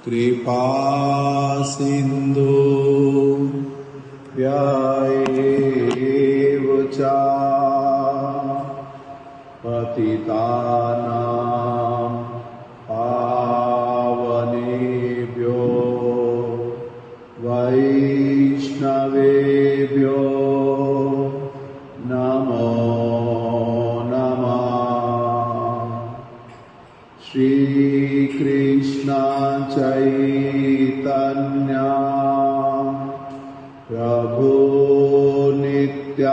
कृपा सिंधु एव च पतितानां पावनेभ्यो वैष्णवेभ्यो नमो नमः। श्री कृष्ण चैतन्य प्रभु नित्यानंद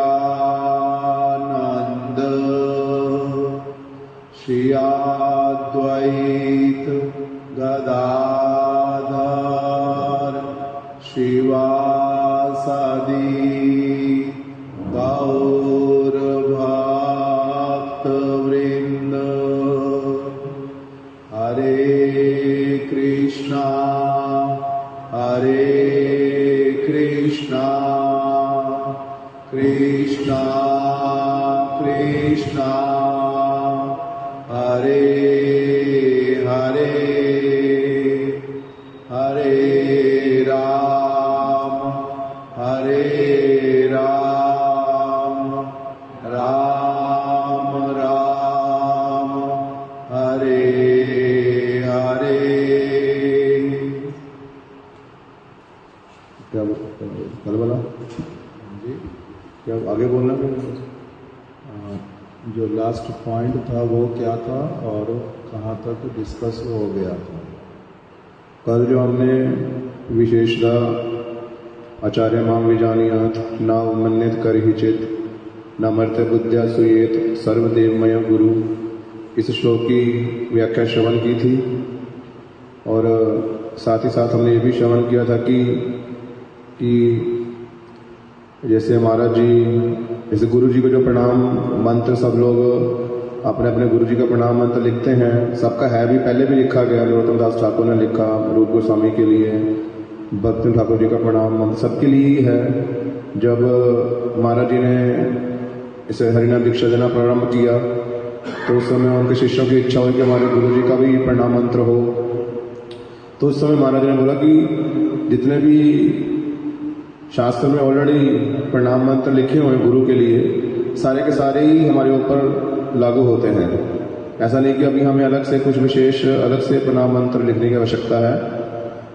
श्री अद्वैत गदाधर शिवासादि गौर भक्त वृंद। हरे कृष्णा कृष्णा कृष्णा हरे हरे हरे राम राम राम हरे हरे। क्या कल बोला जी, क्या आगे बोलना? जो लास्ट पॉइंट था वो क्या था और कहाँ तक डिस्कस हो गया था? कल जो हमने विशेषता आचार्य मां विजानीयात न मन्यत करिहिचित न मर्त्य बुद्ध्या सुयेत सर्वदेवमय गुरु, इस श्लोक की व्याख्या श्रवण की थी। और साथ ही साथ हमने ये भी श्रवण किया था कि जैसे महाराज जी, जैसे गुरु जी को जो प्रणाम मंत्र सब लोग अपने अपने गुरु जी का प्रणाम मंत्र लिखते हैं, सबका है भी, पहले भी लिखा गया, नरोत्तम दास ठाकुर ने लिखा रूप गोस्वामी के लिए, भक्ति ठाकुर जी का प्रणाम मंत्र सबके लिए ही है। जब महाराज जी ने इसे हरिनाम दीक्षा देना प्रारंभ किया तो उस समय उनके शिष्यों की इच्छा हुई कि हमारे गुरु जी का भी प्रणाम मंत्र हो। तो उस समय महाराज जी ने बोला कि जितने भी शास्त्र में ऑलरेडी प्रणाम मंत्र लिखे हुए गुरु के लिए, सारे के सारे ही हमारे ऊपर लागू होते हैं। ऐसा नहीं कि अभी हमें अलग से कुछ विशेष अलग से प्रणाम मंत्र लिखने की आवश्यकता है।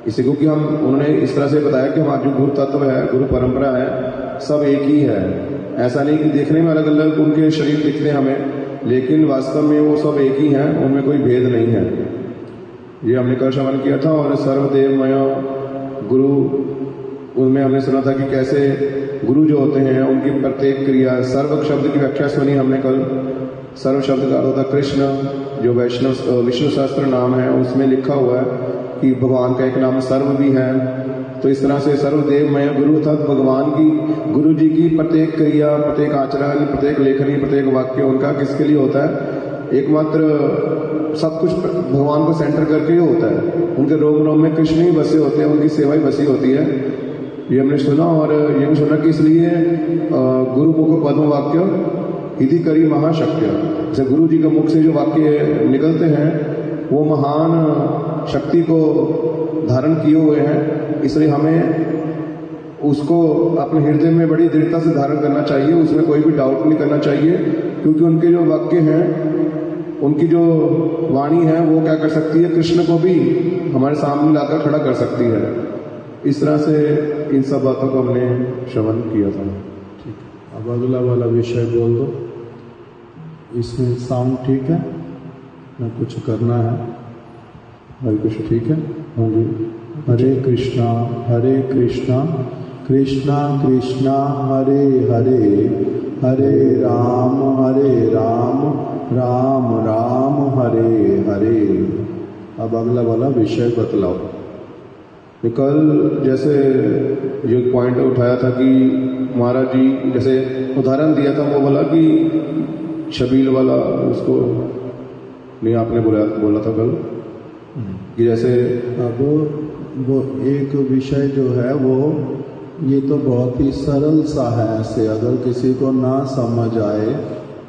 इसी को कि उन्होंने इस तरह से बताया कि हमारा जो गुरु तत्व है, गुरु परंपरा है, सब एक ही है। ऐसा नहीं कि देखने में अलग अलग उनके शरीर दिखते हैं हमें, लेकिन वास्तव में वो सब एक ही हैं, उनमें कोई भेद नहीं है। ये हमने कल श्रवण किया था। और सर्वदेवमय गुरु, उनमें हमने सुना था कि कैसे गुरु जो होते हैं उनकी प्रत्येक क्रिया, सर्व शब्द की व्याख्या सुनी हमने कल। सर्व शब्द का अर्थ होता है कृष्ण, जो वैष्णव विष्णु सहस्त्र नाम है उसमें लिखा हुआ है कि भगवान का एक नाम सर्व भी है। तो इस तरह से सर्वदेवमय गुरु अर्थात भगवान की, गुरु जी की प्रत्येक क्रिया, प्रत्येक आचरण, प्रत्येक लेखनी, प्रत्येक वाक्य उनका किसके लिए होता है? एकमात्र सब कुछ भगवान को सेंटर करके ही होता है। उनके रोम रोम में कृष्ण ही बसे होते हैं, उनकी सेवा ही बसी होती है। ये हमने सुना। और ये भी सुना कि इसलिए गुरु मुख पद्म वाक्य इति करी महाशक्य, जैसे गुरु जी के मुख से जो वाक्य निकलते हैं वो महान शक्ति को धारण किए हुए हैं। इसलिए हमें उसको अपने हृदय में बड़ी दृढ़ता से धारण करना चाहिए, उसमें कोई भी डाउट नहीं करना चाहिए, क्योंकि उनके जो वाक्य हैं, उनकी जो वाणी है वो क्या कर सकती है? कृष्ण को भी हमारे सामने लाकर खड़ा कर सकती है। इस तरह से इन सब बातों को हमने श्रवण किया था। ठीक, अब अगला वाला विषय बोल दो। इसमें साउंड ठीक है ना? कुछ करना है? हरे कृष्ण, ठीक है? हाँ जी। हरे कृष्णा कृष्णा कृष्णा हरे हरे, हरे राम राम राम हरे हरे। अब अगला वाला विषय बतलाओ। कल जैसे जो पॉइंट उठाया था कि महाराज जी जैसे उदाहरण दिया था, वो बोला कि शबील वाला, उसको नहीं, आपने बोला था कल कि जैसे अब वो एक विषय जो है वो ये तो बहुत ही सरल सा है, ऐसे अगर किसी को ना समझ आए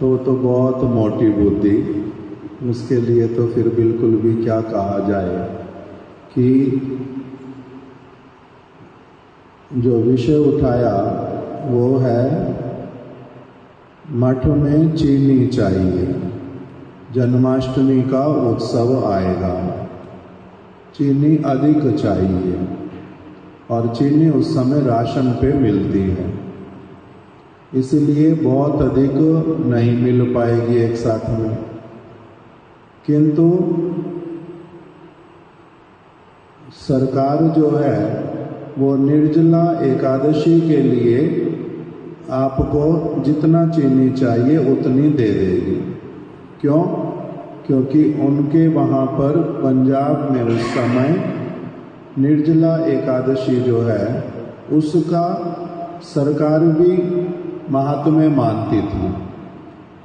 तो बहुत मोटी बुद्धि, उसके लिए तो फिर बिल्कुल भी क्या कहा जाए। कि जो विषय उठाया वो है मठ में चीनी चाहिए, जन्माष्टमी का उत्सव आएगा, चीनी अधिक चाहिए और चीनी उस समय राशन पे मिलती है, इसलिए बहुत अधिक नहीं मिल पाएगी एक साथ में। किंतु सरकार जो है वो निर्जला एकादशी के लिए आपको जितना चीनी चाहिए उतनी दे देगी। क्यों? क्योंकि उनके वहाँ पर पंजाब में उस समय निर्जला एकादशी जो है उसका सरकार भी महात्म्य मानती थी,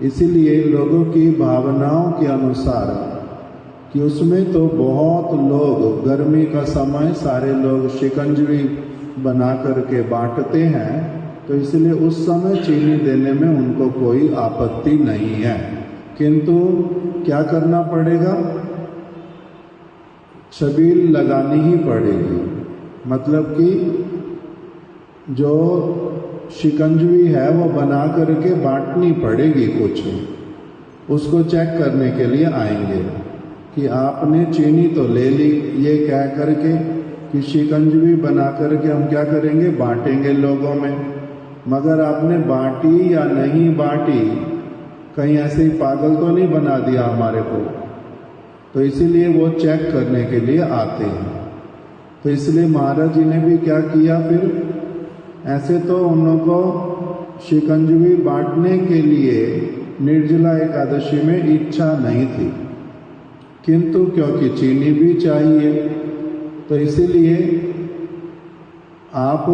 इसीलिए लोगों की भावनाओं के अनुसार कि उसमें तो बहुत लोग गर्मी का समय सारे लोग शिकंजवी बना करके बांटते हैं, तो इसलिए उस समय चीनी देने में उनको कोई आपत्ति नहीं है। किंतु क्या करना पड़ेगा? छबील लगानी ही पड़ेगी, मतलब कि जो शिकंजवी है वो बना करके बांटनी पड़ेगी। कुछ उसको चेक करने के लिए आएंगे कि आपने चीनी तो ले ली, ये कह करके कि शिकंजवी बना करके हम क्या करेंगे, बांटेंगे लोगों में, मगर आपने बांटी या नहीं बांटी, कहीं ऐसे ही पागल तो नहीं बना दिया हमारे को, तो इसीलिए वो चेक करने के लिए आते हैं। तो इसलिए महाराज जी ने भी क्या किया, फिर ऐसे तो उन लोगों को शिकंजवी बांटने के लिए निर्जला एकादशी में इच्छा नहीं थी, किंतु क्योंकि चीनी भी चाहिए तो इसीलिए आप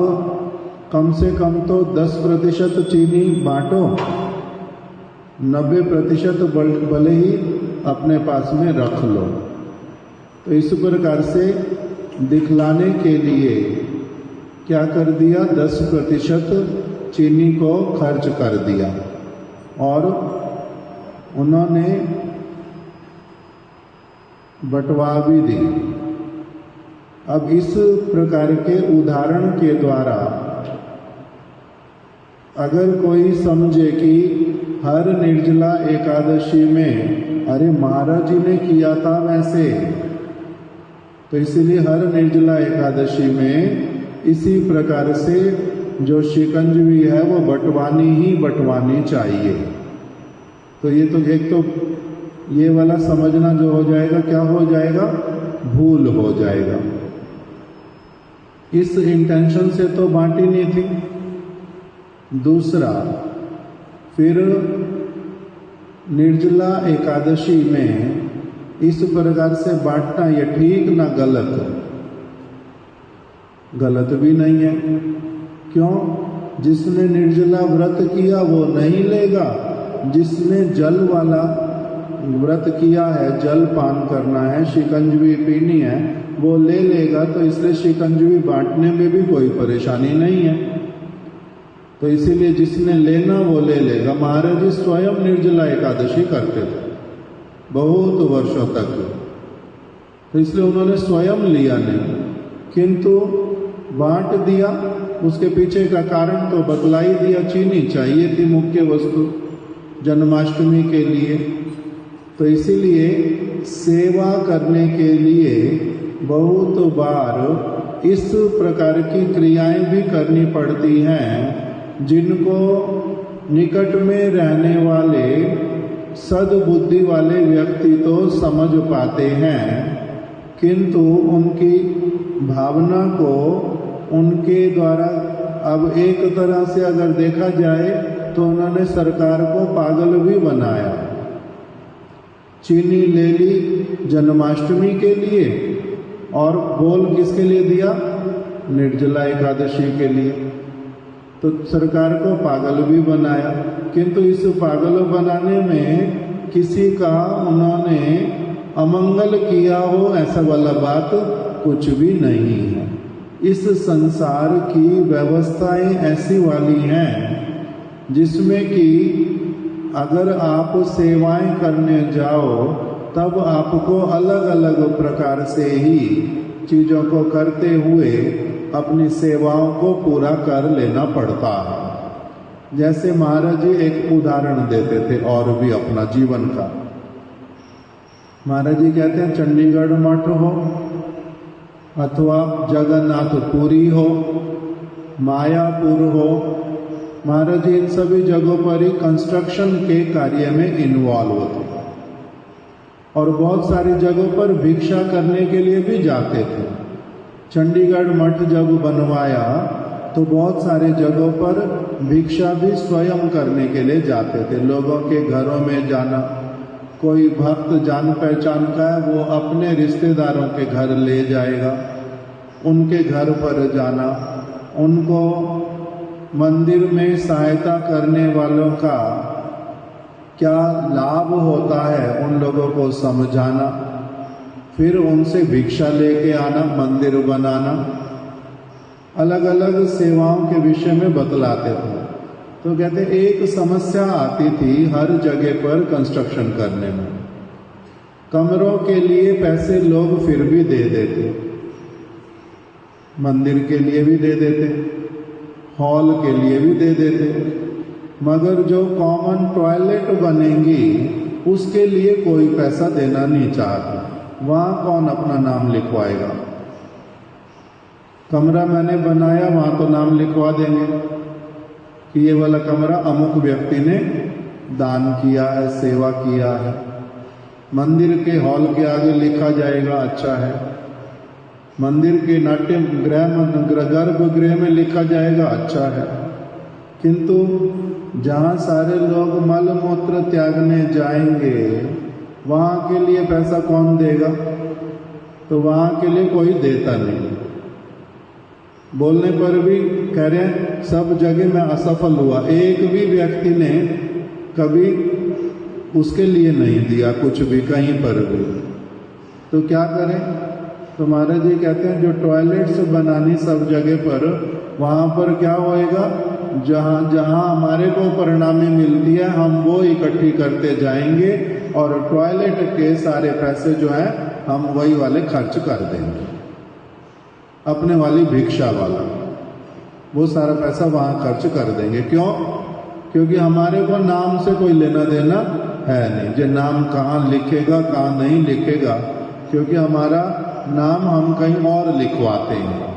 कम से कम तो 10% चीनी बांटो, 90% भले ही अपने पास में रख लो। तो इस प्रकार से दिखलाने के लिए क्या कर दिया, 10% चीनी को खर्च कर दिया और उन्होंने बंटवा भी दी। अब इस प्रकार के उदाहरण के द्वारा अगर कोई समझे कि हर निर्जला एकादशी में अरे महाराज जी ने किया था वैसे, तो इसीलिए हर निर्जला एकादशी में इसी प्रकार से जो शिकंजवी है वो बंटवानी ही बंटवानी चाहिए। तो ये तो एक तो ये वाला समझना जो हो जाएगा, क्या हो जाएगा, भूल हो जाएगा। इस इंटेंशन से तो बांटी नहीं थी। दूसरा, फिर निर्जला एकादशी में इस प्रकार से बांटना ये ठीक ना गलत? गलत भी नहीं है। क्यों? जिसने निर्जला व्रत किया वो नहीं लेगा, जिसने जल वाला व्रत किया है, जल पान करना है, शिकंजवी पीनी है, वो ले लेगा। तो इसलिए शिकंजवी बांटने में भी कोई परेशानी नहीं है। तो इसीलिए जिसने लेना वो ले लेगा। महाराज जी स्वयं निर्जला एकादशी करते थे बहुत वर्षों तक, तो इसलिए उन्होंने स्वयं लिया नहीं, किंतु बांट दिया। उसके पीछे का कारण तो बतला ही दिया, चीनी चाहिए थी मुख्य वस्तु जन्माष्टमी के लिए। तो इसीलिए सेवा करने के लिए बहुत बार इस प्रकार की क्रियाएं भी करनी पड़ती हैं, जिनको निकट में रहने वाले सद्बुद्धि वाले व्यक्ति तो समझ पाते हैं, किंतु उनकी भावना को उनके द्वारा, अब एक तरह से अगर देखा जाए तो उन्होंने सरकार को पागल भी बनाया। चीनी ले ली जन्माष्टमी के लिए और बोल किसके लिए दिया, निर्जला एकादशी के लिए। तो सरकार को पागल भी बनाया, किंतु इस पागल बनाने में किसी का उन्होंने अमंगल किया हो, ऐसा वाला बात कुछ भी नहीं है। इस संसार की व्यवस्थाएं ऐसी वाली हैं जिसमें कि अगर आप सेवाएं करने जाओ तब आपको अलग अलग प्रकार से ही चीज़ों को करते हुए अपनी सेवाओं को पूरा कर लेना पड़ता है। जैसे महाराज जी एक उदाहरण देते थे और भी अपना जीवन का। महाराज जी कहते हैं चंडीगढ़ मठ हो अथवा जगन्नाथपुरी हो, मायापुर हो, महाराज जी इन सभी जगहों पर ही कंस्ट्रक्शन के कार्य में इन्वॉल्व होते और बहुत सारी जगहों पर भिक्षा करने के लिए भी जाते थे। चंडीगढ़ मठ जब बनवाया तो बहुत सारे जगहों पर भिक्षा भी स्वयं करने के लिए जाते थे। लोगों के घरों में जाना, कोई भक्त जान पहचान का है वो अपने रिश्तेदारों के घर ले जाएगा, उनके घर पर जाना, उनको मंदिर में सहायता करने वालों का क्या लाभ होता है उन लोगों को समझाना, फिर उनसे भिक्षा लेके आना, मंदिर बनाना, अलग अलग सेवाओं के विषय में बतलाते थे। तो कहते एक समस्या आती थी हर जगह पर कंस्ट्रक्शन करने में। कमरों के लिए पैसे लोग फिर भी दे देते, मंदिर के लिए भी दे देते, हॉल के लिए भी दे देते, मगर जो कॉमन टॉयलेट बनेंगी उसके लिए कोई पैसा देना नहीं चाहता। वहाँ कौन अपना नाम लिखवाएगा? कमरा मैंने बनाया, वहाँ तो नाम लिखवा देंगे कि ये वाला कमरा अमुक व्यक्ति ने दान किया है, सेवा किया है। मंदिर के हॉल के आगे लिखा जाएगा, अच्छा है। मंदिर के नाट्य गर्भगृह में लिखा जाएगा, अच्छा है। किंतु जहाँ सारे लोग मल मूत्र त्यागने जाएंगे वहाँ के लिए पैसा कौन देगा? तो वहाँ के लिए कोई देता नहीं। बोलने पर भी कह रहे हैं सब जगह में असफल हुआ, एक भी व्यक्ति ने कभी उसके लिए नहीं दिया कुछ भी, कहीं पर भी। तो क्या करें? तो महाराज जी कहते हैं जो टॉयलेट्स बनानी सब जगह पर, वहाँ पर क्या होएगा, जहाँ जहाँ हमारे को परिणामी मिलती है हम वो इकट्ठी करते जाएंगे और टॉयलेट के सारे पैसे जो हैं हम वही वाले खर्च कर देंगे, अपने वाली भिक्षा वाला वो सारा पैसा वहाँ खर्च कर देंगे। क्यों? क्योंकि हमारे को नाम से कोई लेना देना है नहीं। जो नाम कहाँ लिखेगा कहाँ नहीं लिखेगा, क्योंकि हमारा नाम हम कहीं और लिखवाते हैं,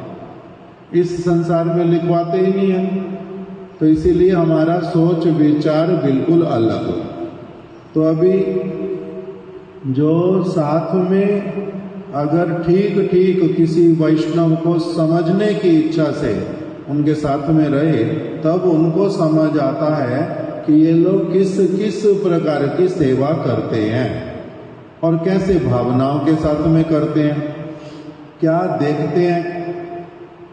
इस संसार में लिखवाते ही नहीं है। तो इसीलिए हमारा सोच विचार बिल्कुल अलग हो। तो अभी जो साथ में अगर ठीक ठीक किसी वैष्णव को समझने की इच्छा से उनके साथ में रहे, तब उनको समझ आता है कि ये लोग किस किस प्रकार की सेवा करते हैं और कैसे भावनाओं के साथ में करते हैं, क्या देखते हैं,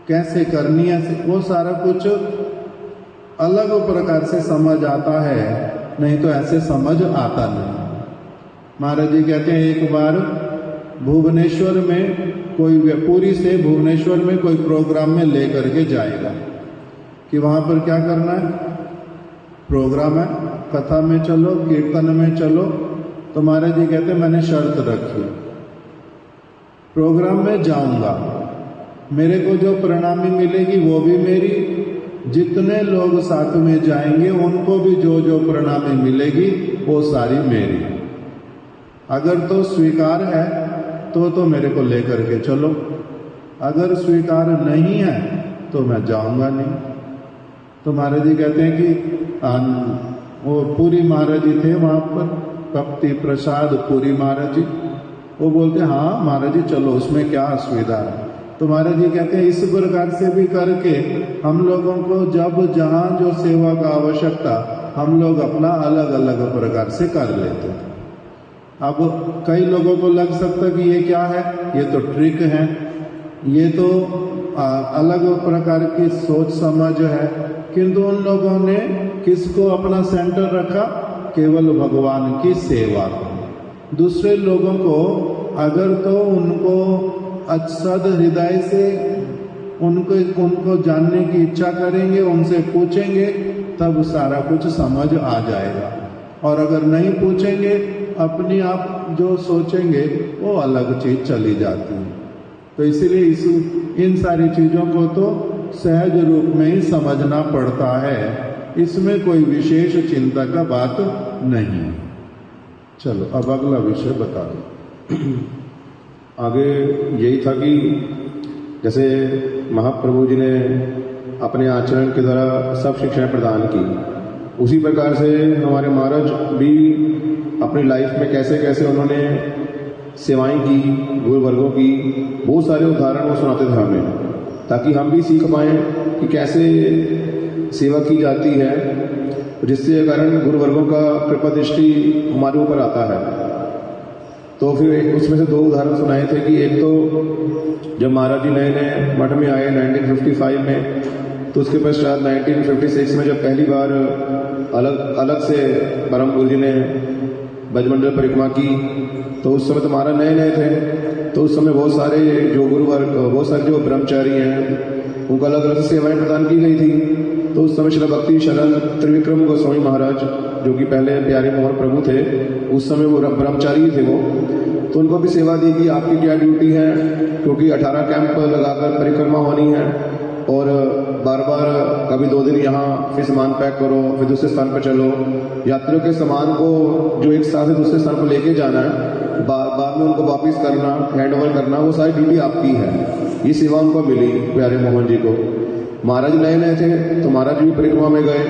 कैसे करनी है, वो सारा कुछ अलग प्रकार से समझ आता है। नहीं तो ऐसे समझ आता नहीं। महाराज जी कहते हैं एक बार भुवनेश्वर में कोई पूरी से भुवनेश्वर में कोई प्रोग्राम में ले करके जाएगा कि वहाँ पर क्या करना है, प्रोग्राम है, कथा में चलो, कीर्तन में चलो। तो महाराज जी कहते हैं मैंने शर्त रखी, प्रोग्राम में जाऊंगा, मेरे को जो प्रणामी मिलेगी वो भी मेरी, जितने लोग साथ में जाएंगे उनको भी जो जो प्रणामी मिलेगी वो सारी मेरी। अगर तो स्वीकार है तो मेरे को लेकर के चलो, अगर स्वीकार नहीं है तो मैं जाऊंगा नहीं। तो महाराज जी कहते हैं कि वो पूरी महाराज जी थे वहाँ पर, भक्ति प्रसाद पूरी महाराज जी, वो बोलते हाँ महाराज जी चलो, उसमें क्या असुविधा है। तो महाराज जी कहते हैं इस प्रकार से भी करके हम लोगों को जब जहाँ जो सेवा का आवश्यकता हम लोग अपना अलग अलग प्रकार से कर लेते हैं। अब कई लोगों को लग सकता कि ये क्या है, ये तो ट्रिक है, ये तो अलग प्रकार की सोच समझ है। किंतु उन लोगों ने किसको अपना सेंटर रखा? केवल भगवान की सेवा। दूसरे लोगों को अगर तो उनको सद हृदय से उनको जानने की इच्छा करेंगे, उनसे पूछेंगे, तब सारा कुछ समझ आ जाएगा। और अगर नहीं पूछेंगे, अपने आप जो सोचेंगे वो अलग चीज चली जाती है। तो इसीलिए इन सारी चीजों को तो सहज रूप में ही समझना पड़ता है, इसमें कोई विशेष चिंता का बात नहीं। चलो अब अगला विषय बता दो। आगे यही था कि जैसे महाप्रभु जी ने अपने आचरण के द्वारा सब शिक्षाएं प्रदान की, उसी प्रकार से हमारे महाराज भी अपनी लाइफ में कैसे कैसे उन्होंने सेवाएं की, गुरु वर्गों की, बहुत सारे उदाहरण वो सुनाते थे हमें, ताकि हम भी सीख पाएं कि कैसे सेवा की जाती है, जिससे कारण गुरु वर्गों का कृपा दृष्टि हमारे ऊपर आता है। तो फिर उसमें से 2 उदाहरण सुनाए थे कि एक तो जब महाराज जी नए नए मठ में आए 1955 में, तो उसके पश्चात 1956 में जब पहली बार अलग से परम गुरु जी ने ब्रजमंडल परिक्रमा की, तो उस समय तो महाराज नए नए थे, तो उस समय बहुत सारे जो गुरुवर्ग, बहुत सारे जो ब्रह्मचारी हैं, उनको अलग अलग सेवाएं प्रदान की गई थी। तो उस समय श्री भक्ति शरण त्रिविक्रम गोस्वामी महाराज, जो कि पहले प्यारे मोहन प्रभु थे, उस समय वो ब्रह्मचारी थे वो, तो उनको भी सेवा दी कि आपकी क्या ड्यूटी है, क्योंकि 18 कैंप लगाकर परिक्रमा होनी है और बार बार कभी 2 दिन यहाँ, फिर सामान पैक करो, फिर दूसरे स्थान पर चलो, यात्रियों के सामान को जो एक स्थान से दूसरे स्थान पर लेके जाना है, बाद में उनको वापस करना, हैंड ओवर करना, वो सारी ड्यूटी आपकी है। ये सेवा उनको मिली प्यारे मोहन जी को। महाराज नए नए थे तो महाराज भी परिक्रमा में गए,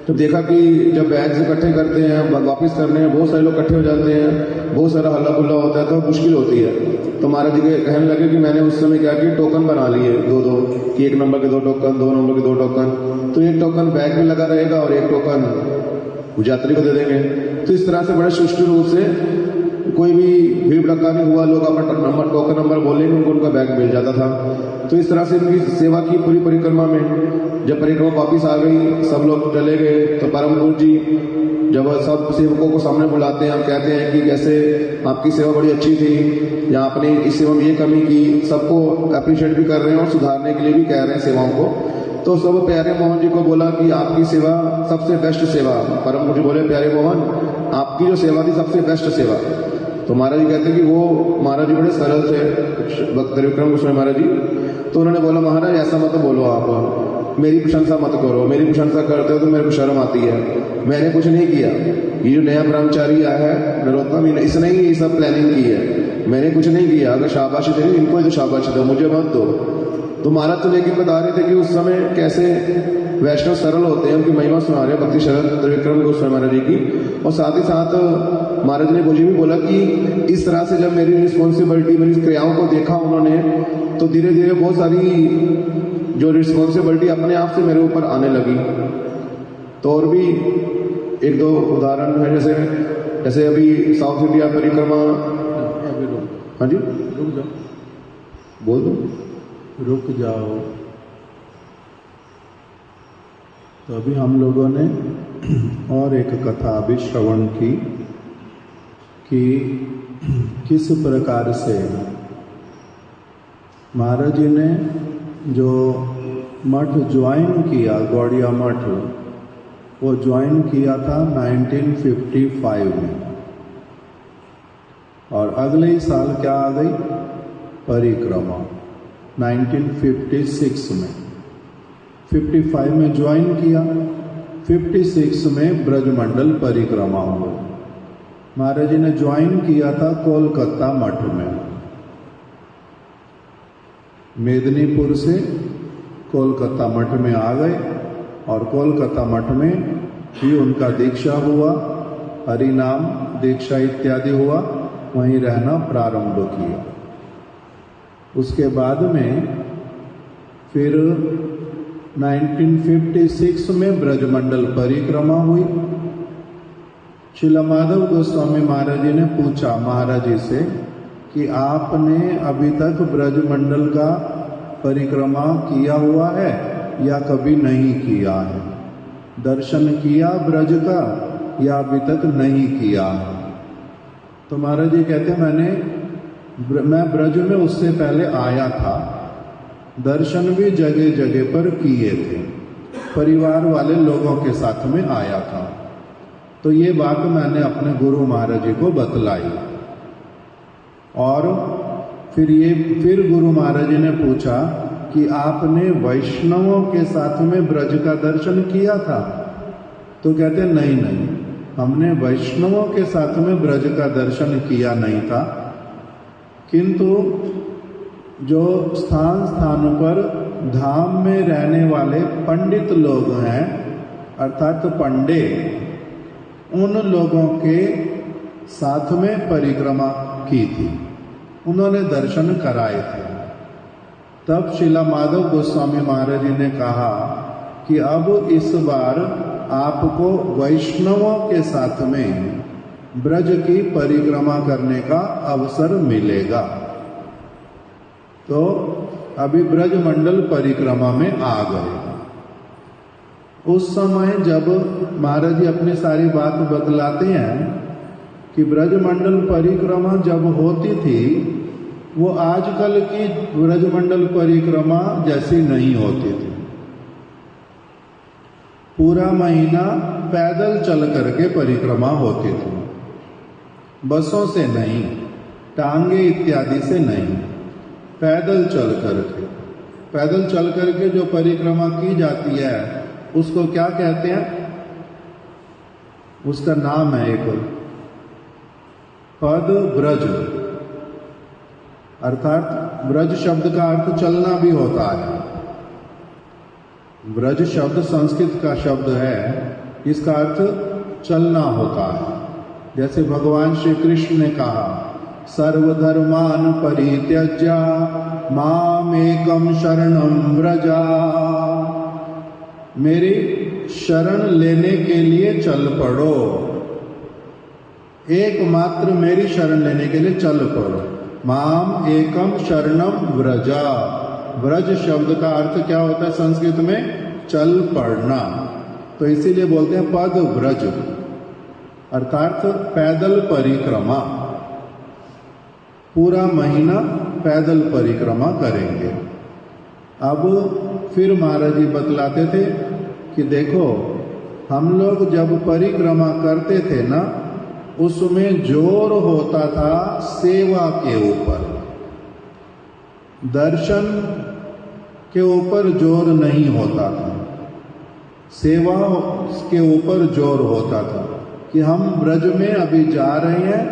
तो देखा कि जब बैग्स इकट्ठे करते हैं, वापस करने हैं, बहुत सारे लोग इकट्ठे हो जाते हैं, बहुत सारा हल्ला गुल्ला होता है, तो मुश्किल होती है। तो महाराज जी कहने लगे कि मैंने उस समय क्या किया, टोकन बना लिए 2-2, कि 1 नंबर के 2 टोकन, 2 नंबर के 2 टोकन, तो 1 टोकन बैग में लगा रहेगा और 1 टोकन यात्री को दे देंगे। तो इस तरह से बड़े सुष्ठु रूप से कोई भी भीड़ भड़का नहीं हुआ, लोग अपना टोकन नंबर बोलेंगे, उनको उनका बैग मिल जाता था। तो इस तरह से उनकी सेवा की पूरी परिक्रमा में। जब परिक्रमा वापिस आ गई, सब लोग चले गए, तो परम गुरु जी जब सब सेवकों को सामने बुलाते हैं, हम कहते हैं कि कैसे आपकी सेवा बड़ी अच्छी थी, या आपने इस सेवा में ये कमी की, सबको अप्रिशिएट भी कर रहे हैं और सुधारने के लिए भी कह रहे हैं सेवाओं को। तो सब प्यारे मोहन जी को बोला कि आपकी सेवा सबसे बेस्ट सेवा। परम गुरु जी बोले, प्यारे मोहन, आपकी जो सेवा थी सबसे बेस्ट सेवा। तो महाराज जी कहते हैं कि वो महाराज जी बड़े सरल थे, भक्त त्रिविक्रम गोस्वामी महाराज जी। तो उन्होंने बोला, महाराज ऐसा मत बोलो, आप मेरी प्रशंसा मत करो, मेरी प्रशंसा करते हो तो मेरे को शर्म आती है। मैंने कुछ नहीं किया, ये जो नया ब्रह्मचारी आया है नरोत्तम, इसने ही ये सब प्लानिंग की है, मैंने कुछ नहीं किया। अगर शाबाशी देनी इनको ही तो शाबाशी दो, मुझे मत दो। तो महाराज तो लेकिन बता रहे थे कि उस समय कैसे वैष्णव सरल होते हैं, उनकी महिमा सुना रहे भक्ति शरण त्रिविक्रम गोस्वामी महाराज जी की। और साथ ही साथ महाराज ने मुझे भी बोला कि इस तरह से जब मेरी रिस्पॉन्सिबिलिटी, मेरी क्रियाओं को देखा उन्होंने, तो धीरे धीरे बहुत सारी जो रिस्पॉन्सिबिलिटी अपने आप से मेरे ऊपर आने लगी। तो और भी 1-2 उदाहरण है, जैसे अभी साउथ इंडिया परिक्रमा। हाँ जी, रुक जाओ, बोल दो, रुक जाओ। तो अभी हम लोगों ने और एक कथा अभी श्रवण की कि किस प्रकार से महाराज जी ने जो मठ ज्वाइन किया, गौड़िया मठ, वो ज्वाइन किया था 1955 में, और अगले ही साल क्या आ गई, परिक्रमा 1956 में। 55 में ज्वाइन किया, 56 में ब्रजमंडल परिक्रमा हुआ। महाराज जी ने ज्वाइन किया था कोलकाता मठ में, मेदिनीपुर से कोलकाता मठ में आ गए, और कोलकाता मठ में भी उनका दीक्षा हुआ, हरि नाम दीक्षा इत्यादि हुआ, वहीं रहना प्रारंभ किया। उसके बाद में फिर 1956 में ब्रजमंडल परिक्रमा हुई। श्रील माधव गोस्वामी महाराज जी ने पूछा महाराज जी से कि आपने अभी तक ब्रजमंडल का परिक्रमा किया हुआ है या कभी नहीं किया है? दर्शन किया ब्रज का या अभी तक नहीं किया। तो महाराज जी कहते हैं मैं ब्रज में उससे पहले आया था, दर्शन भी जगह जगह पर किए थे, परिवार वाले लोगों के साथ में आया था। तो ये बात मैंने अपने गुरु महाराज जी को बतलाई। और फिर गुरु महाराज जी ने पूछा कि आपने वैष्णवों के साथ में ब्रज का दर्शन किया था? तो कहते नहीं, हमने वैष्णवों के साथ में ब्रज का दर्शन किया नहीं था, किंतु जो स्थान स्थान पर धाम में रहने वाले पंडित लोग हैं, अर्थात पंडे, उन लोगों के साथ में परिक्रमा की थी, उन्होंने दर्शन कराए थे। तब श्रीला माधव गोस्वामी महाराज जी ने कहा कि अब इस बार आपको वैष्णवों के साथ में ब्रज की परिक्रमा करने का अवसर मिलेगा। तो अभी ब्रज मंडल परिक्रमा में आ गए। उस समय जब महाराज जी अपनी सारी बात बतलाते हैं कि ब्रज मंडल परिक्रमा जब होती थी, वो आजकल की ब्रज मंडल परिक्रमा जैसी नहीं होती थी। पूरा महीना पैदल चल करके परिक्रमा होती थी, बसों से नहीं, टांगे इत्यादि से नहीं, पैदल चल करके जो परिक्रमा की जाती है उसको क्या कहते हैं? उसका नाम है एक पद ब्रज, अर्थात ब्रज शब्द का अर्थ चलना भी होता है। ब्रज शब्द संस्कृत का शब्द है, इसका अर्थ चलना होता है। जैसे भगवान श्री कृष्ण ने कहा, सर्वधर्मान परित्यज्य मामेकं शरणं व्रजा, मेरी शरण लेने के लिए चल पड़ो, एकमात्र मेरी शरण लेने के लिए चल पड़ो। माम एकम शरणम व्रजा, व्रज शब्द का अर्थ क्या होता है संस्कृत में? चल पड़ना। तो इसीलिए बोलते हैं पद व्रज, अर्थात पैदल परिक्रमा। पूरा महीना पैदल परिक्रमा करेंगे। अब फिर महाराज जी बतलाते थे कि देखो, हम लोग जब परिक्रमा करते थे ना, उसमें जोर होता था सेवा के ऊपर, दर्शन के ऊपर जोर नहीं होता था। सेवा के ऊपर जोर होता था कि हम ब्रज में अभी जा रहे हैं,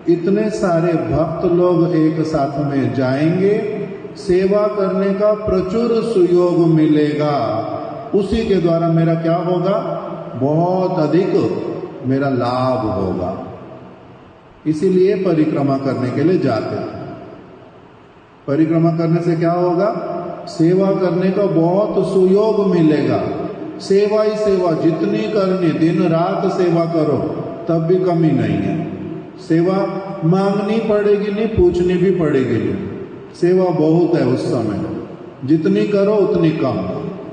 इतने सारे भक्त लोग एक साथ में जाएंगे, सेवा करने का प्रचुर सुयोग मिलेगा, उसी के द्वारा मेरा क्या होगा? बहुत अधिक मेरा लाभ होगा। इसीलिए परिक्रमा करने के लिए जाते हैं। परिक्रमा करने से क्या होगा? सेवा करने का बहुत सुयोग मिलेगा। सेवा ही सेवा, जितनी करनी, दिन रात सेवा करो तब भी कमी नहीं है। सेवा मांगनी पड़ेगी नहीं, पूछनी भी पड़ेगी नहीं। सेवा बहुत है उस समय, जितनी करो उतनी कम।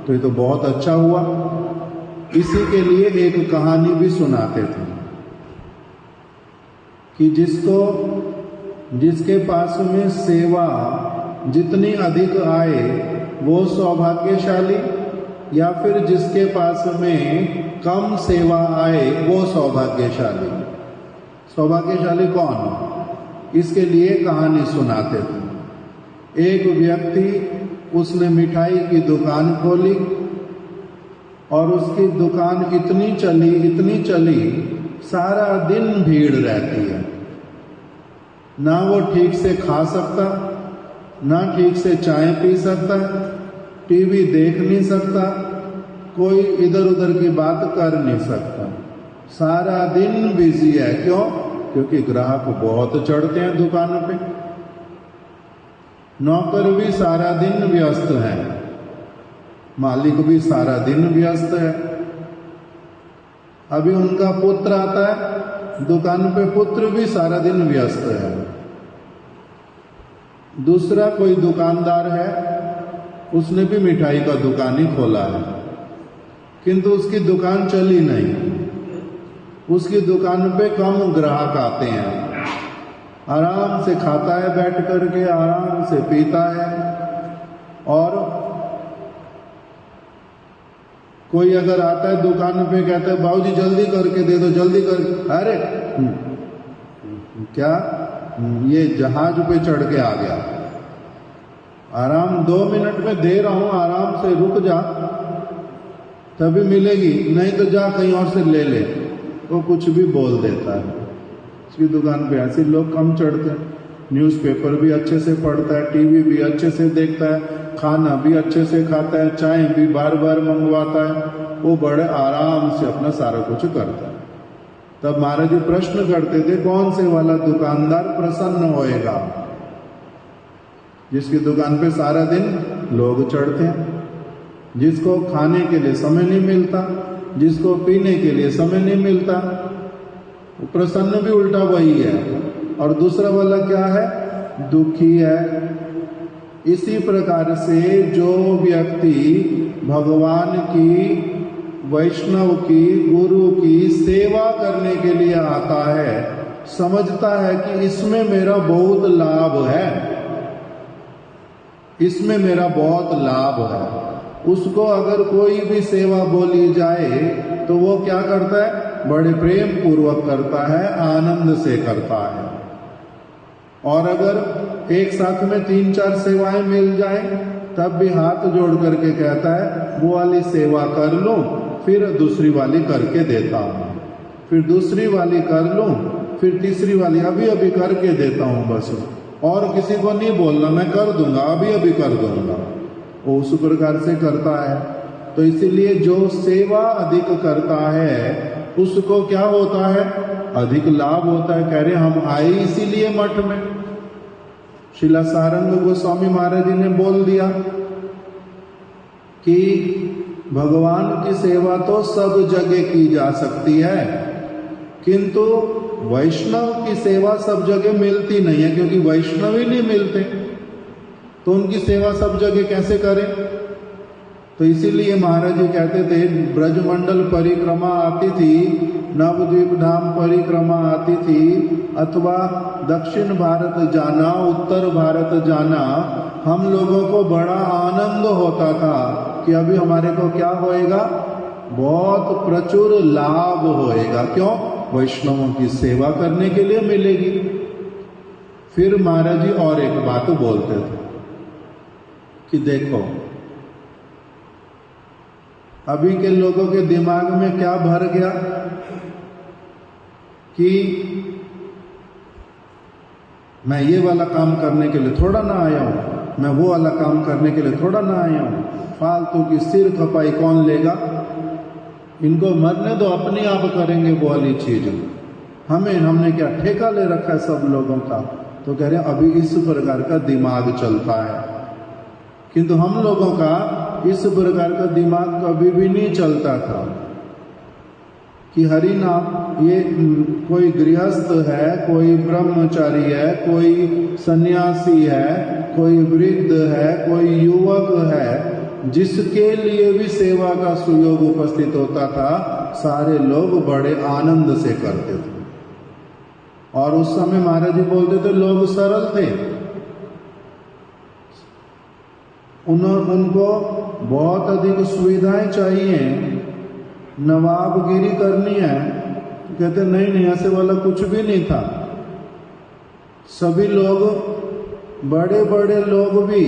तो ये तो बहुत अच्छा हुआ। इसी के लिए एक कहानी भी सुनाते थे कि जिसके पास में सेवा जितनी अधिक आए वो सौभाग्यशाली, या फिर जिसके पास में कम सेवा आए वो सौभाग्यशाली। सौभाग्यशाली कौन? इसके लिए कहानी सुनाते थे। एक व्यक्ति, उसने मिठाई की दुकान खोली और उसकी दुकान इतनी चली, सारा दिन भीड़ रहती है। ना वो ठीक से खा सकता, ना ठीक से चाय पी सकता, टीवी देख नहीं सकता, कोई इधर उधर की बात कर नहीं सकता। सारा दिन बिजी है। क्यों? क्योंकि ग्राहक बहुत चढ़ते हैं दुकान पे। नौकर भी सारा दिन व्यस्त है, मालिक भी सारा दिन व्यस्त है। अभी उनका पुत्र आता है दुकान पे, पुत्र भी सारा दिन व्यस्त है। दूसरा कोई दुकानदार है, उसने भी मिठाई का दुकान ही खोला है, किंतु उसकी दुकान चली नहीं। उसकी दुकान पे कम ग्राहक आते हैं। आराम से खाता है बैठ करके, आराम से पीता है। और कोई अगर आता है दुकान पे, कहता है बाबूजी जल्दी करके दे दो, जल्दी कर, अरे क्या ये जहाज पे चढ़ के आ गया, आराम 2 मिनट में दे रहा हूं, आराम से रुक जा तभी मिलेगी, नहीं तो जा कहीं और से ले ले। वो कुछ भी बोल देता है। उसकी दुकान पे ऐसे लोग कम चढ़ते हैं। न्यूज़पेपर भी अच्छे से पढ़ता है, टीवी भी अच्छे से देखता है, खाना भी अच्छे से खाता है, चाय भी बार बार मंगवाता है, वो बड़े आराम से अपना सारा कुछ करता है। तब महाराज जी प्रश्न करते थे, कौन से वाला दुकानदार प्रसन्न होएगा? जिसकी दुकान पे सारा दिन लोग चढ़ते हैं, जिसको खाने के लिए समय नहीं मिलता, जिसको पीने के लिए समय नहीं मिलता, वो प्रसन्न भी उल्टा वही है। और दूसरा वाला क्या है? दुखी है। इसी प्रकार से जो व्यक्ति भगवान की, वैष्णव की, गुरु की सेवा करने के लिए आता है, समझता है कि इसमें मेरा बहुत लाभ है, इसमें मेरा बहुत लाभ है, उसको अगर कोई भी सेवा बोली जाए तो वो क्या करता है? बड़े प्रेम पूर्वक करता है, आनंद से करता है। और अगर एक साथ में 3-4 सेवाएं मिल जाए तब भी हाथ जोड़ करके कहता है वो वाली सेवा कर लूं, फिर दूसरी वाली करके देता हूं, फिर दूसरी वाली कर लूं, फिर तीसरी वाली अभी अभी करके देता हूं, बस और किसी को नहीं बोलना, मैं कर दूंगा, अभी अभी कर दूंगा। वो उस प्रकार से करता है। तो इसीलिए जो सेवा अधिक करता है उसको क्या होता है? अधिक लाभ होता है। कह रहे हम आए इसीलिए मठ में। शिला सारंग गोस्वामी महाराज जी ने बोल दिया कि भगवान की सेवा तो सब जगह की जा सकती है, किंतु वैष्णव की सेवा सब जगह मिलती नहीं है, क्योंकि वैष्णव ही नहीं मिलते, तो उनकी सेवा सब जगह कैसे करें? तो इसीलिए महाराज जी कहते थे, ब्रजमंडल परिक्रमा आती थी, नवद्वीप धाम परिक्रमा आती थी, अथवा दक्षिण भारत जाना, उत्तर भारत जाना, हम लोगों को बड़ा आनंद होता था कि अभी हमारे को क्या होएगा? बहुत प्रचुर लाभ होएगा। क्यों? वैष्णवों की सेवा करने के लिए मिलेगी। फिर महाराज जी और एक बात बोलते थे कि देखो अभी के लोगों के दिमाग में क्या भर गया कि मैं ये वाला काम करने के लिए थोड़ा ना आया हूं, मैं वो वाला काम करने के लिए थोड़ा ना आया हूं, फालतू की सिर खपाई कौन लेगा, इनको मरने दो, अपने आप करेंगे वो वाली चीज। हमने क्या ठेका ले रखा है सब लोगों का? तो कह रहे अभी इस प्रकार का दिमाग चलता है, किंतु हम लोगों का इस प्रकार का दिमाग कभी भी नहीं चलता था कि हरि नाम, ये कोई गृहस्थ है, कोई ब्रह्मचारी है, कोई सन्यासी है, कोई वृद्ध है, कोई युवक है, जिसके लिए भी सेवा का सुयोग उपस्थित होता था, सारे लोग बड़े आनंद से करते थे। और उस समय महाराज जी बोलते थे लोग सरल थे, उनको बहुत अधिक सुविधाएं चाहिए, नवाबगिरी करनी है, तो कहते नहीं नहीं, ऐसे वाला कुछ भी नहीं था। सभी लोग, बड़े बड़े लोग भी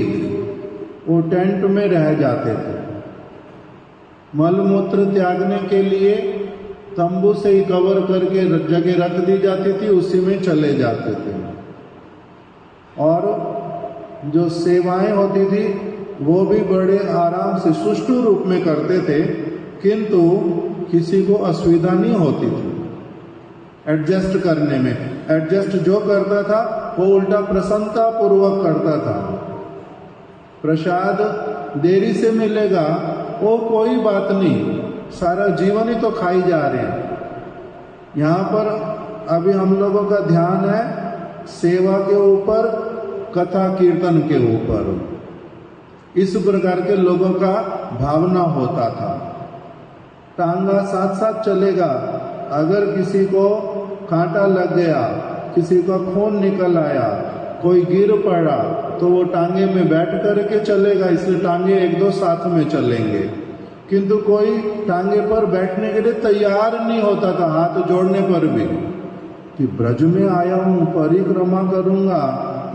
वो टेंट में रह जाते थे, मलमूत्र त्यागने के लिए तंबू से ही कवर करके जगह रख दी जाती थी, उसी में चले जाते थे। और जो सेवाएं होती थी वो भी बड़े आराम से सुष्ठु रूप में करते थे, किंतु किसी को असुविधा नहीं होती थी एडजस्ट करने में। एडजस्ट जो करता था वो उल्टा प्रसन्नता पूर्वक करता था। प्रसाद देरी से मिलेगा वो कोई बात नहीं, सारा जीवन ही तो खाई जा रहे हैं। यहाँ पर अभी हम लोगों का ध्यान है सेवा के ऊपर, कथा कीर्तन के ऊपर। इस प्रकार के लोगों का भावना होता था। टांगा साथ साथ चलेगा, अगर किसी को कांटा लग गया, किसी का खून निकल आया, कोई गिर पड़ा, तो वो टांगे में बैठ करके चलेगा, इसलिए टांगे एक दो साथ में चलेंगे। किंतु कोई टांगे पर बैठने के लिए तैयार नहीं होता था, हाथ जोड़ने पर भी, कि ब्रज में आया हूँ, परिक्रमा करूंगा,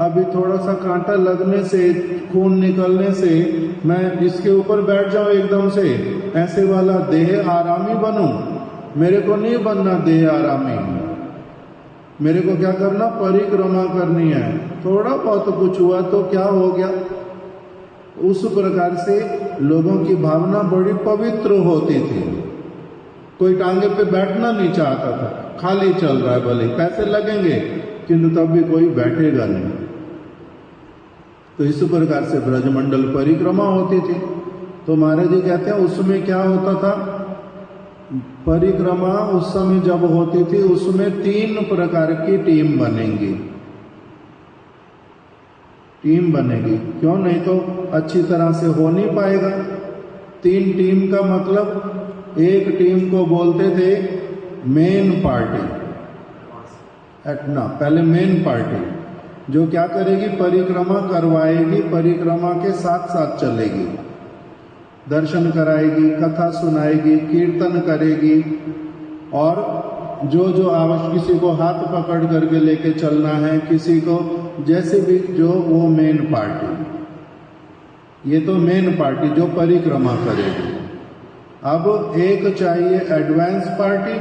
अभी थोड़ा सा कांटा लगने से, खून निकलने से मैं इसके ऊपर बैठ जाऊं एकदम से, ऐसे वाला देह आरामी बनूं? मेरे को नहीं बनना देह आरामी। मेरे को क्या करना? परिक्रमा करनी है। थोड़ा बहुत कुछ हुआ तो क्या हो गया? उस प्रकार से लोगों की भावना बड़ी पवित्र होती थी। कोई टांगे पे बैठना नहीं चाहता था, खाली चल रहा है, भले पैसे लगेंगे किंतु तब भी कोई बैठेगा नहीं। तो इस प्रकार से ब्रजमंडल परिक्रमा होती थी। तो महाराज जी कहते हैं उसमें क्या होता था? परिक्रमा उस समय जब होती थी उसमें 3 प्रकार की टीम बनेंगी। टीम बनेगी, क्यों? नहीं तो अच्छी तरह से हो नहीं पाएगा। 3 टीम का मतलब, एक टीम को बोलते थे मेन पार्टी, पहले मेन पार्टी, जो क्या करेगी? परिक्रमा करवाएगी, परिक्रमा के साथ साथ चलेगी, दर्शन कराएगी, कथा सुनाएगी, कीर्तन करेगी, और जो जो आवश्यक, किसी को हाथ पकड़ करके लेके चलना है, किसी को जैसे भी, जो वो मेन पार्टी। ये तो मेन पार्टी जो परिक्रमा करेगी। अब एक चाहिए एडवांस पार्टी,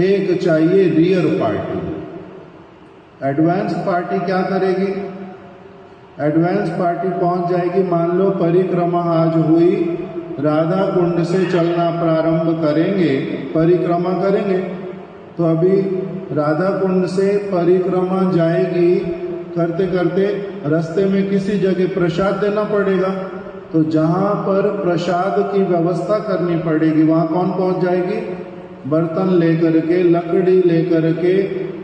एक चाहिए रियर पार्टी। एडवांस पार्टी क्या करेगी? एडवांस पार्टी पहुंच जाएगी, मान लो परिक्रमा आज हुई, राधा कुंड से चलना प्रारंभ करेंगे, परिक्रमा करेंगे, तो अभी राधा कुंड से परिक्रमा जाएगी, करते करते रास्ते में किसी जगह प्रसाद देना पड़ेगा, तो जहां पर प्रसाद की व्यवस्था करनी पड़ेगी वहां कौन पहुंच जाएगी? बर्तन लेकर के, लकड़ी लेकर के,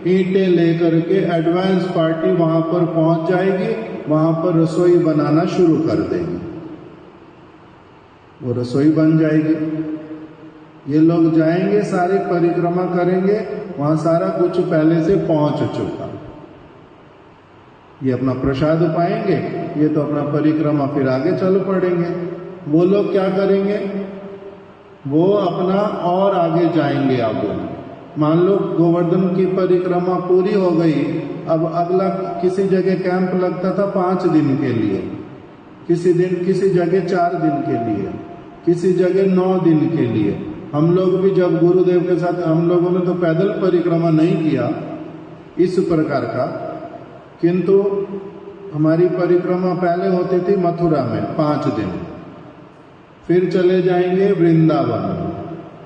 ईंटें लेकर के एडवांस पार्टी वहां पर पहुंच जाएगी, वहां पर रसोई बनाना शुरू कर देगी। वो रसोई बन जाएगी, ये लोग जाएंगे, सारी परिक्रमा करेंगे, वहां सारा कुछ पहले से पहुंच चुका, ये अपना प्रसाद पाएंगे, ये तो अपना परिक्रमा फिर आगे चल पड़ेंगे। वो लोग क्या करेंगे? वो अपना और आगे जाएंगे। आगे मान लो गोवर्धन की परिक्रमा पूरी हो गई, अब अगला किसी जगह कैंप लगता था 5 दिन के लिए, किसी दिन किसी जगह 4 दिन के लिए, किसी जगह 9 दिन के लिए। हम लोग भी जब गुरुदेव के साथ, हम लोगों ने तो पैदल परिक्रमा नहीं किया इस प्रकार का, किंतु हमारी परिक्रमा पहले होती थी मथुरा में 5 दिन, फिर चले जाएंगे वृंदावन,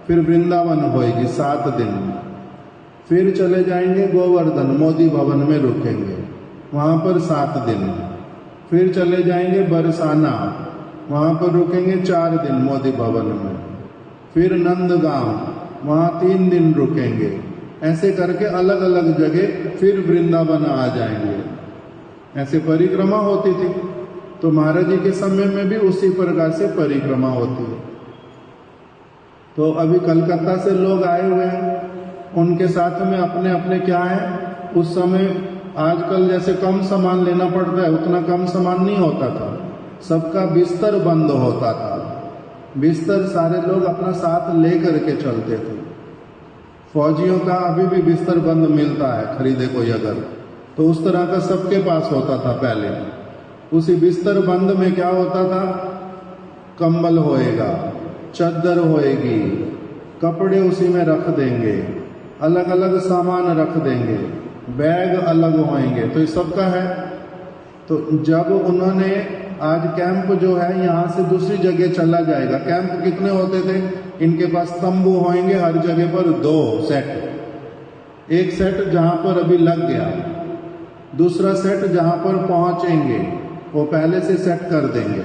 फिर वृंदावन होएगी 7 दिन, फिर चले जाएंगे गोवर्धन, मोदी भवन में रुकेंगे, वहां पर 7 दिन, फिर चले जाएंगे बरसाना, वहां पर रुकेंगे 4 दिन मोदी भवन में, फिर नंदगांव, वहां 3 दिन रुकेंगे, ऐसे करके अलग अलग जगह फिर वृंदावन आ जाएंगे। ऐसे परिक्रमा होती थी। तो महाराज जी के समय में भी उसी प्रकार से परिक्रमा होती है। तो अभी कलकत्ता से लोग आए हुए हैं, उनके साथ में अपने अपने क्या है, उस समय आजकल जैसे कम सामान लेना पड़ता है उतना कम सामान नहीं होता था, सबका बिस्तर बंद होता था, बिस्तर सारे लोग अपना साथ लेकर के चलते थे। फौजियों का अभी भी बिस्तर बंद मिलता है, खरीदे कोई अगर, तो उस तरह का सबके पास होता था पहले। उसी बिस्तर बंद में क्या होता था, कंबल होएगा, चद्दर होएगी, कपड़े उसी में रख देंगे, अलग अलग सामान रख देंगे, बैग अलग होएंगे, तो ये सबका है। तो जब उन्होंने आज कैंप जो है यहाँ से दूसरी जगह चला जाएगा, कैंप कितने होते थे, इनके पास तंबू होंगे हर जगह पर 2 सेट, एक सेट जहां पर अभी लग गया, दूसरा सेट जहां पर पहुंचेंगे वो पहले से सेट कर देंगे।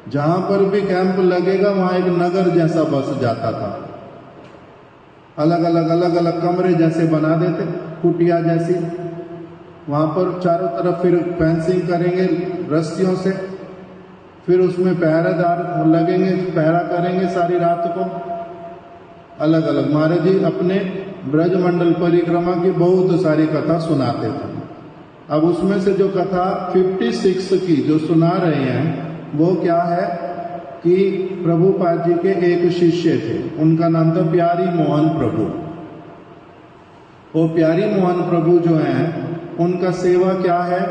जहां पर भी कैंप लगेगा वहां एक नगर जैसा बस जाता था, अलग अलग कमरे जैसे बना देते, कुटिया जैसी, वहां पर चारों तरफ फिर फेंसिंग करेंगे रस्सियों से, फिर उसमें पहरेदार लगेंगे, पहरा करेंगे सारी रात को। अलग अलग महाराज जी अपने ब्रजमंडल परिक्रमा की बहुत सारी कथा सुनाते थे। अब उसमें से जो कथा 56 की जो सुना रहे हैं वो क्या है कि प्रभुपाद जी के एक शिष्य थे, उनका नाम था प्यारी मोहन प्रभु। वो प्यारी मोहन प्रभु जो हैं उनका सेवा क्या है,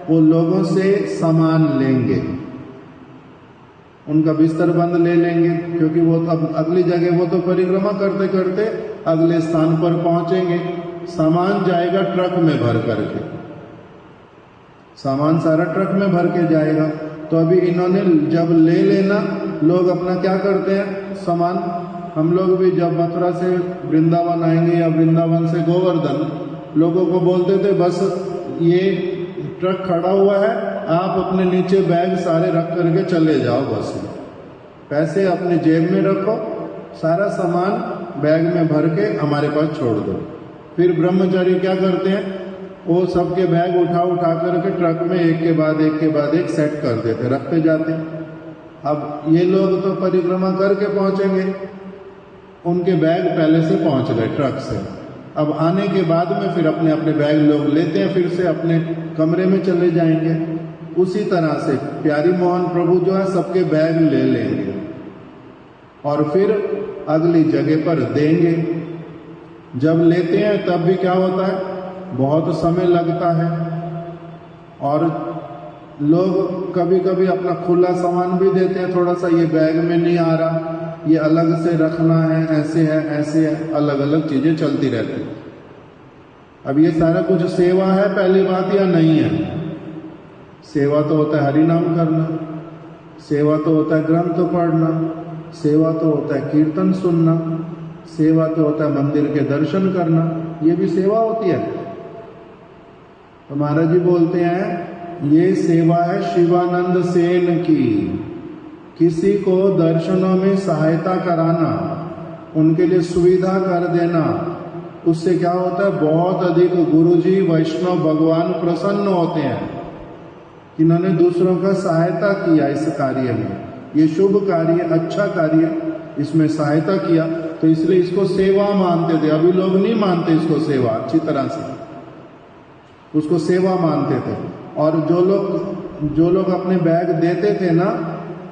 वो लोगों से सामान लेंगे, उनका बिस्तर बंद ले लेंगे, क्योंकि वो अब अगली जगह वो तो परिक्रमा करते करते अगले स्थान पर पहुंचेंगे, सामान जाएगा ट्रक में भर करके, सामान सारा ट्रक में भर के जाएगा। तो अभी इन्होंने जब ले लेना, लोग अपना क्या करते हैं सामान, हम लोग भी जब मथुरा से वृंदावन आएंगे या वृंदावन से गोवर्धन, लोगों को बोलते थे बस ये ट्रक खड़ा हुआ है, आप अपने नीचे बैग सारे रख करके चले जाओ, बस पैसे अपने जेब में रखो, सारा सामान बैग में भर के हमारे पास छोड़ दो। फिर ब्रह्मचारी क्या करते हैं, वो सबके बैग उठा उठा करके ट्रक में एक के बाद एक सेट कर देते, रखते जाते। अब ये लोग तो परिक्रमा करके पहुंचेंगे, उनके बैग पहले से पहुंच गए ट्रक से, अब आने के बाद में फिर अपने अपने बैग लोग लेते हैं, फिर से अपने कमरे में चले जाएंगे। उसी तरह से प्यारी मोहन प्रभु जो है सबके बैग ले लेंगे और फिर अगली जगह पर देंगे। जब लेते हैं तब भी क्या होता है, बहुत समय लगता है और लोग कभी कभी अपना खुला सामान भी देते हैं, थोड़ा सा ये बैग में नहीं आ रहा, ये अलग से रखना है, ऐसे है, अलग अलग चीजें चलती रहती। अब ये सारा कुछ सेवा है पहली बात या नहीं है? सेवा तो होता है हरि नाम करना, सेवा तो होता है ग्रंथ पढ़ना, सेवा तो होता है कीर्तन सुनना, सेवा तो होता है मंदिर के दर्शन करना, ये भी सेवा होती है। तो महाराज जी बोलते हैं ये सेवा है शिवानंद सेन की, किसी को दर्शनों में सहायता कराना, उनके लिए सुविधा कर देना, उससे क्या होता है, बहुत अधिक गुरुजी वैष्णव भगवान प्रसन्न होते हैं कि इन्होंने दूसरों का सहायता किया इस कार्य में, ये शुभ कार्य, अच्छा कार्य, इसमें सहायता किया, तो इसलिए इसको सेवा मानते थे। अभी लोग नहीं मानते इसको सेवा अच्छी तरह से, उसको सेवा मानते थे। और जो लोग अपने बैग देते थे ना,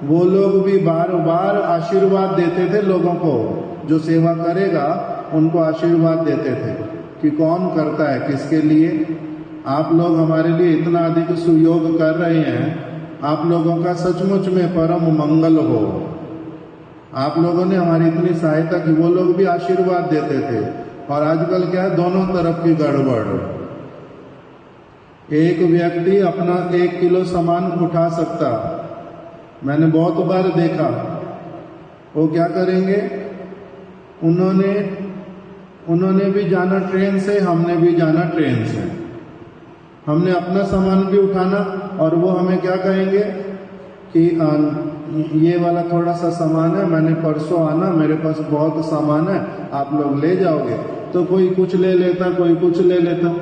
वो लोग भी बार बार आशीर्वाद देते थे लोगों को, जो सेवा करेगा उनको आशीर्वाद देते थे कि कौन करता है किसके लिए, आप लोग हमारे लिए इतना अधिक सुयोग कर रहे हैं, आप लोगों का सचमुच में परम मंगल हो, आप लोगों ने हमारी इतनी सहायता की, वो लोग भी आशीर्वाद देते थे। और आजकल क्या है, दोनों तरफ की गड़बड़, एक व्यक्ति अपना 1 किलो सामान उठा सकता, मैंने बहुत बार देखा, वो क्या करेंगे, उन्होंने भी जाना ट्रेन से, हमने भी जाना ट्रेन से, हमने अपना सामान भी उठाना और वो हमें क्या कहेंगे कि ये वाला थोड़ा सा सामान है, मैंने परसों आना, मेरे पास बहुत सामान है, आप लोग ले जाओगे। तो कोई कुछ ले लेता, कोई कुछ ले लेता।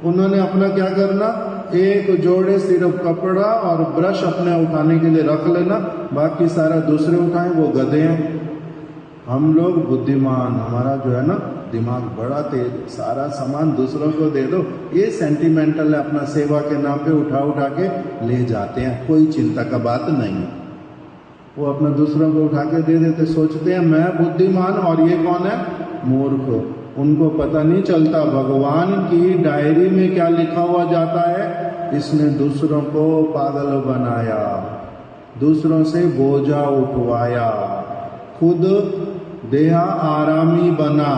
उन्होंने अपना क्या करना, एक जोड़े सिर्फ कपड़ा और ब्रश अपने उठाने के लिए रख लेना, बाकी सारा दूसरे उठाएं, वो गधे हैं। हम लोग बुद्धिमान, हमारा जो है ना दिमाग बड़ा तेज, सारा सामान दूसरों को दे दो, ये सेंटिमेंटल है, अपना सेवा के नाम पे उठा उठा के ले जाते हैं, कोई चिंता का बात नहीं। वो अपना दूसरों को उठा के दे देते, सोचते हैं मैं बुद्धिमान, और ये कौन है, मूर्ख। उनको पता नहीं चलता भगवान की डायरी में क्या लिखा हुआ जाता है, इसने दूसरों को पागल बनाया, दूसरों से बोझा उठवाया, खुद देहा आरामी बना।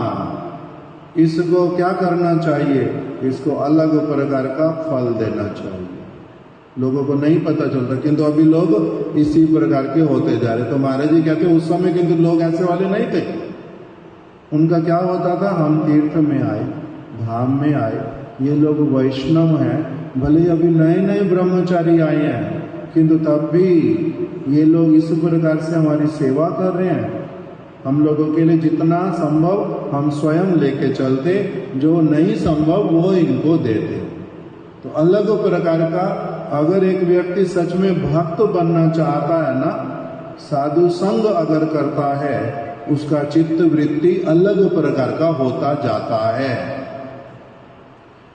इसको क्या करना चाहिए, इसको अलग प्रकार का फल देना चाहिए। लोगों को नहीं पता चलता, किंतु अभी लोग इसी प्रकार के होते जा रहे। तो महाराज जी कहते उस समय किंतु लोग ऐसे वाले नहीं थे। उनका क्या होता था, हम तीर्थ में आए, धाम में आए, ये लोग वैष्णव हैं, भले अभी नए नए ब्रह्मचारी आए हैं, किंतु तब भी ये लोग इस प्रकार से हमारी सेवा कर रहे हैं। हम लोगों के लिए जितना संभव हम स्वयं लेके चलते, जो नहीं संभव वो इनको देते। तो अलग प्रकार का, अगर एक व्यक्ति सच में भक्त बनना चाहता है ना, साधु संग अगर करता है, उसका चित्त वृत्ति अलग प्रकार का होता जाता है।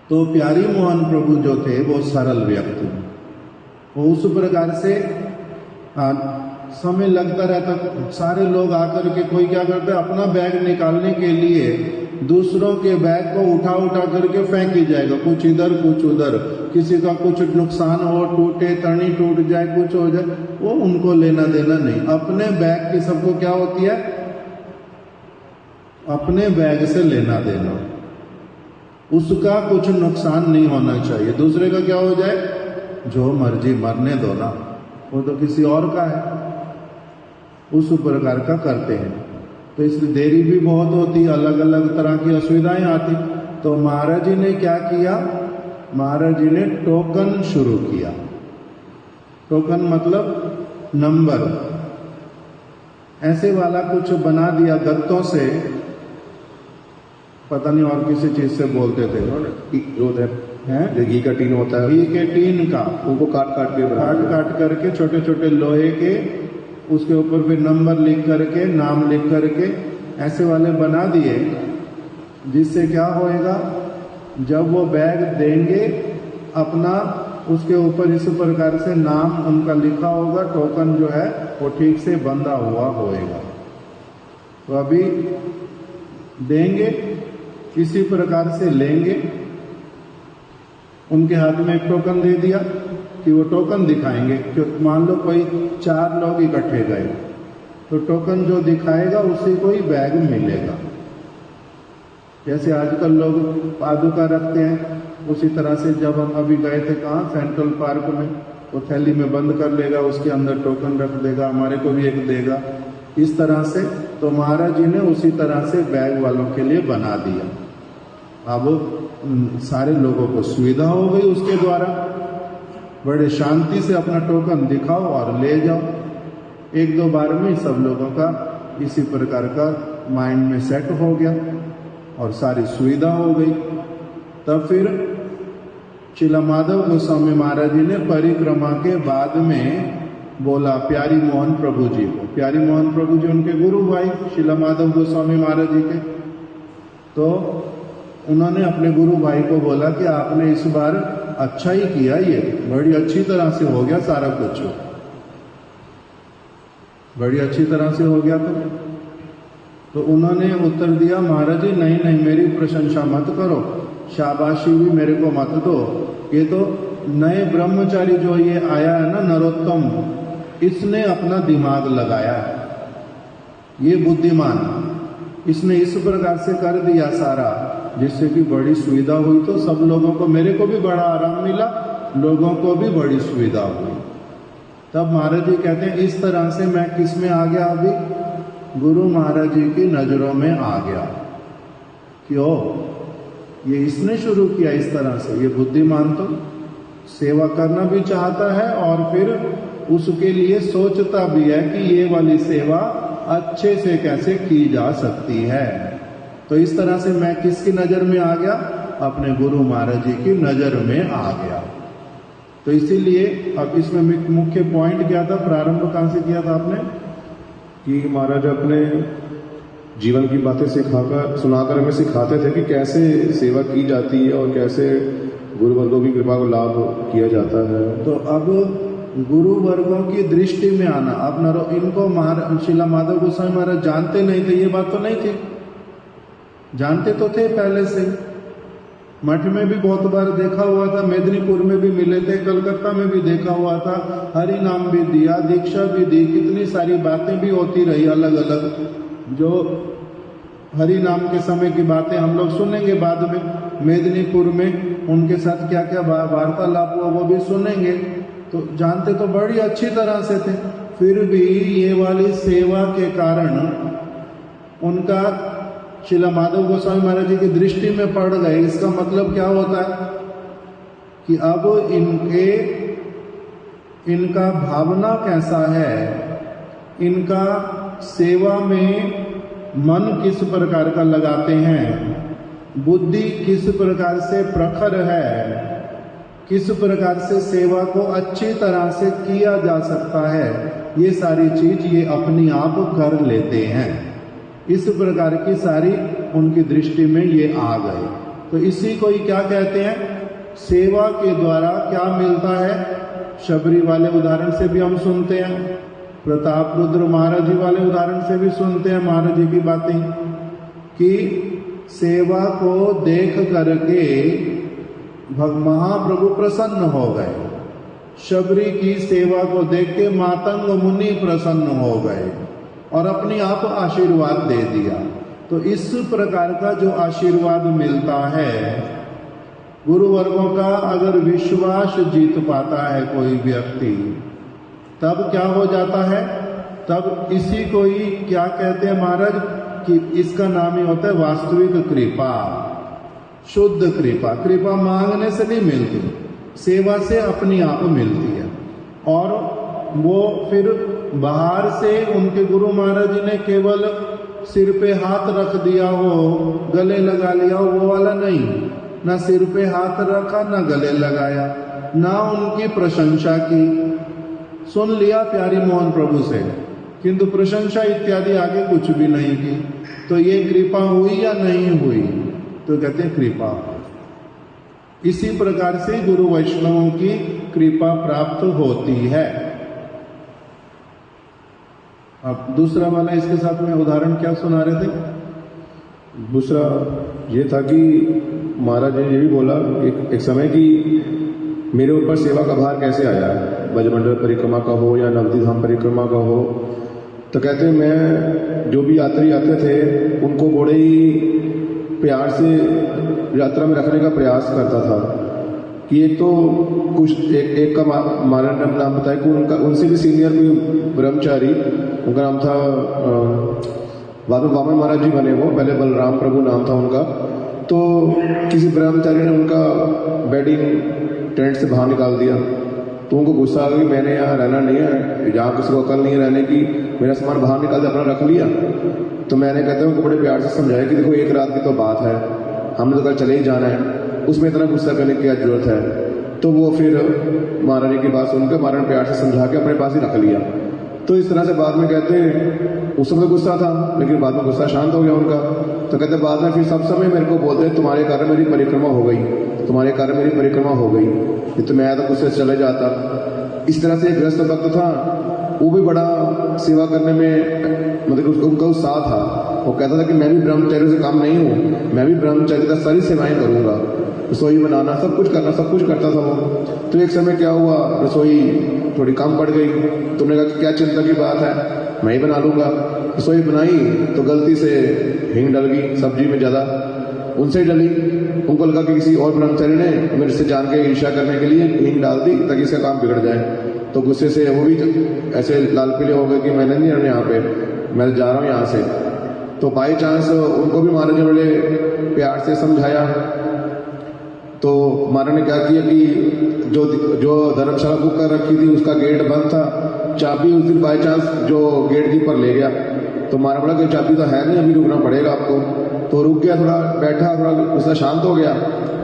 तो प्यारी मोहन प्रभु जो थे वो सरल व्यक्ति, वो उस प्रकार से समय लगता रहता। सारे लोग आकर के कोई क्या करते हैं, अपना बैग निकालने के लिए दूसरों के बैग को उठा उठा करके फेंक ही जाएगा, कुछ इधर कुछ उधर, किसी का कुछ नुकसान हो, टूटे तनी टूट जाए, कुछ हो जाए, वो उनको लेना देना नहीं। अपने बैग की सबको क्या होती है, अपने बैग से लेना देना, उसका कुछ नुकसान नहीं होना चाहिए। दूसरे का क्या हो जाए, जो मर्जी मरने दो ना, वो तो किसी और का है, उस प्रकार का करते हैं। तो इसलिए देरी भी बहुत होती, अलग अलग तरह की असुविधाएं आती। तो महाराज जी ने क्या किया, महाराज जी ने टोकन शुरू किया। टोकन मतलब नंबर, ऐसे वाला कुछ बना दिया गत्तों से, पता नहीं और किसी चीज से बोलते थे, जो घी का टीन होता है, घी के टीन का, उनको काट काट करके छोटे छोटे लोहे के, उसके ऊपर फिर नंबर लिख करके, नाम लिख करके ऐसे वाले बना दिए, जिससे क्या होएगा, जब वो बैग देंगे अपना, उसके ऊपर इस प्रकार से नाम उनका लिखा होगा, टोकन जो है वो ठीक से बंधा हुआ होएगा। तो अभी देंगे, किसी प्रकार से लेंगे, उनके हाथ में एक टोकन दे दिया कि वो टोकन दिखाएंगे। क्योंकि मान लो कोई 4 लोग इकट्ठे गए, तो टोकन जो दिखाएगा उसी को ही बैग मिलेगा। जैसे आजकल लोग पादुका रखते हैं, उसी तरह से जब हम अभी गए थे कहाँ, सेंट्रल पार्क में, वो थैली में बंद कर लेगा, उसके अंदर टोकन रख देगा, हमारे को भी एक देगा, इस तरह से। तो महाराज जी ने उसी तरह से बैग वालों के लिए बना दिया। अब सारे लोगों को सुविधा हो गई उसके द्वारा, बड़े शांति से अपना टोकन दिखाओ और ले जाओ। 1-2 बार में सब लोगों का इसी प्रकार का माइंड में सेट हो गया और सारी सुविधा हो गई। तब फिर शिला माधव गोस्वामी महाराज जी ने परिक्रमा के बाद में बोला प्यारी मोहन प्रभु जी को। प्यारी मोहन प्रभु जी उनके गुरु भाई शिला माधव गोस्वामी महाराज जी के। तो उन्होंने अपने गुरु भाई को बोला कि आपने इस बार अच्छा ही किया, ये बड़ी अच्छी तरह से हो गया, सारा कुछ बड़ी अच्छी तरह से हो गया। तो उन्होंने उत्तर दिया, महाराज जी नहीं नहीं, मेरी प्रशंसा मत करो, शाबाशी भी मेरे को मत दो। ये तो नए ब्रह्मचारी जो ये आया है ना, नरोत्तम, इसने अपना दिमाग लगाया है, ये बुद्धिमान, इसने इस प्रकार से कर दिया सारा, जिससे कि बड़ी सुविधा हुई। तो सब लोगों को, मेरे को भी बड़ा आराम मिला, लोगों को भी बड़ी सुविधा हुई। तब महाराज जी कहते हैं इस तरह से मैं किस में आ गया, अभी गुरु महाराज जी की नजरों में आ गया। क्यों, ये इसने शुरू किया इस तरह से। ये बुद्धिमान तो सेवा करना भी चाहता है और फिर उसके लिए सोचता भी है कि ये वाली सेवा अच्छे से कैसे की जा सकती है। तो इस तरह से मैं किसकी नजर में आ गया, अपने गुरु महाराज जी की नजर में आ गया। तो इसीलिए अब इसमें मुख्य पॉइंट क्या था, प्रारंभ कहां से किया था आपने, कि महाराज अपने जीवन की बातें सिखाकर सुनाकर हमें सिखाते थे कि कैसे सेवा की जाती है और कैसे गुरु वर्गों की कृपा को लाभ किया जाता है। तो अब गुरु वर्गों की दृष्टि में आना, अब इनको शिला माधव गोस्वामी महाराज जानते नहीं थे, ये बात तो नहीं थी, जानते तो थे पहले से। मठ में भी बहुत बार देखा हुआ था, मेदिनीपुर में भी मिले थे, कलकत्ता में भी देखा हुआ था, हरि नाम भी दिया, दीक्षा भी दी, कितनी सारी बातें भी होती रही अलग अलग। जो हरि नाम के समय की बातें हम लोग सुनेंगे बाद में, मेदिनीपुर में उनके साथ क्या क्या वार्तालाप हुआ वो भी सुनेंगे। तो जानते तो बड़ी अच्छी तरह से थे, फिर भी ये वाली सेवा के कारण उनका शिला माधव गोस्वामी महाराज जी की दृष्टि में पड़ गए। इसका मतलब क्या होता है कि अब इनका भावना कैसा है, इनका सेवा में मन किस प्रकार का लगाते हैं, बुद्धि किस प्रकार से प्रखर है, किस प्रकार से सेवा को अच्छी तरह से किया जा सकता है, ये सारी चीज ये अपनी आप कर लेते हैं। इस प्रकार की सारी उनकी दृष्टि में ये आ गए। तो इसी को ही क्या कहते हैं, सेवा के द्वारा क्या मिलता है। शबरी वाले उदाहरण से भी हम सुनते हैं, प्रताप रुद्र महाराज जी वाले उदाहरण से भी सुनते हैं महाराज जी की बातें, कि सेवा को देख करके महाप्रभु प्रसन्न हो गए। शबरी की सेवा को देख के मातंग मुनि प्रसन्न हो गए और अपने आप आशीर्वाद दे दिया। तो इस प्रकार का जो आशीर्वाद मिलता है, गुरुवर्गों का अगर विश्वास जीत पाता है कोई व्यक्ति, तब क्या हो जाता है, तब इसी को ही क्या कहते हैं महाराज, कि इसका नाम ही होता है वास्तविक कृपा, शुद्ध कृपा। कृपा मांगने से नहीं मिलती, सेवा से अपनी आप मिलती है। और वो फिर बाहर से उनके गुरु महाराज जी ने केवल सिर पे हाथ रख दिया हो, गले लगा लिया हो, वो वाला नहीं। ना सिर पे हाथ रखा, ना गले लगाया, ना उनकी प्रशंसा की। सुन लिया प्यारी मोहन प्रभु से, किंतु प्रशंसा इत्यादि आगे कुछ भी नहीं की। तो ये कृपा हुई या नहीं हुई, तो कहते हैं कृपा। इसी प्रकार से गुरु वैष्णवों की कृपा प्राप्त होती है। अब दूसरा वाला इसके साथ में उदाहरण क्या सुना रहे थे? दूसरा ये था कि महाराज ने ये भी बोला एक समय कि मेरे ऊपर सेवा का भार कैसे आया है, ब्रजमंडल परिक्रमा का हो या नवदी धाम परिक्रमा का हो। तो कहते हैं मैं जो भी यात्री आते थे उनको बड़े ही प्यार से यात्रा में रखने का प्रयास करता था। कि एक तो कुछ एक का महाराज ने नाम बताया कि उनका उनसे भी सीनियर कोई ब्रह्मचारी, उनका नाम था बाद में वामन महाराज जी बने, वो पहले बलराम प्रभु नाम था उनका। तो किसी ब्रह्मचारी ने उनका बेडिंग टेंट से बाहर निकाल दिया। तो उनको गुस्सा आ गया, मैंने यहाँ रहना नहीं है, जहाँ किसी को अकल नहीं है रहने की, मेरा सामान बाहर निकाल के अपना रख लिया। तो मैंने कहते हैं उनको बड़े प्यार से समझाया कि देखो एक रात की तो बात है, हमने तो कल चले ही जाना है, उसमें इतना गुस्सा करने की क्या जरूरत है। तो वो फिर महाराज जी की बात सुनकर महाराज ने प्यार से समझा के अपने पास ही रख लिया। तो इस तरह से बाद में कहते हैं उस समय गुस्सा था, लेकिन बाद में गुस्सा शांत हो गया उनका। तो कहते बाद में फिर सब समय मेरे को बोलते तुम्हारे कारण मेरी परिक्रमा हो गई, तुम्हारे कारण मेरी परिक्रमा हो गई, ये तो मैं तो गुस्से से चले जाता। इस तरह से एक गृहस्थ भक्त था, वो भी बड़ा सेवा करने में मतलब उनका उत्साह था। वो कहता था कि मैं भी ब्रह्मचर्य से काम नहीं हूँ, मैं भी ब्रह्मचर्य का सारी सेवाएं करूंगा, रसोई बनाना सब कुछ करना, सब कुछ करता था वो। तो एक समय क्या हुआ, रसोई थोड़ी कम पड़ गई। तुमने कहा कि क्या चिंता की बात है, मैं ही बना लूंगा। रसोई बनाई तो गलती से हींग डल गई सब्जी में ज़्यादा, उनसे डली। उनको लगा कि किसी और ब्रह्मचारी ने मेरे से जान के ईर्ष्या करने के लिए हींग डाल दी ताकि इसका काम बिगड़ जाए। तो गुस्से से वो भी ऐसे लाल पीले हो गए कि मैंने नहीं रहना यहाँ पे, मैं जा रहा हूँ यहाँ से। तो बाई चांस उनको भी महाराज ने बड़े प्यार से समझाया। तो महाराज ने क्या किया कि जो धर्मशाला बुक कर रखी थी उसका गेट बंद था, चाबी उस दिन बाई चांस जो गेट कीपर ले गया। तो महाराज बोला कि चाबी तो है नहीं, अभी रुकना पड़ेगा आपको। तो रुक गया, थोड़ा बैठा, थोड़ा गुस्सा शांत हो गया।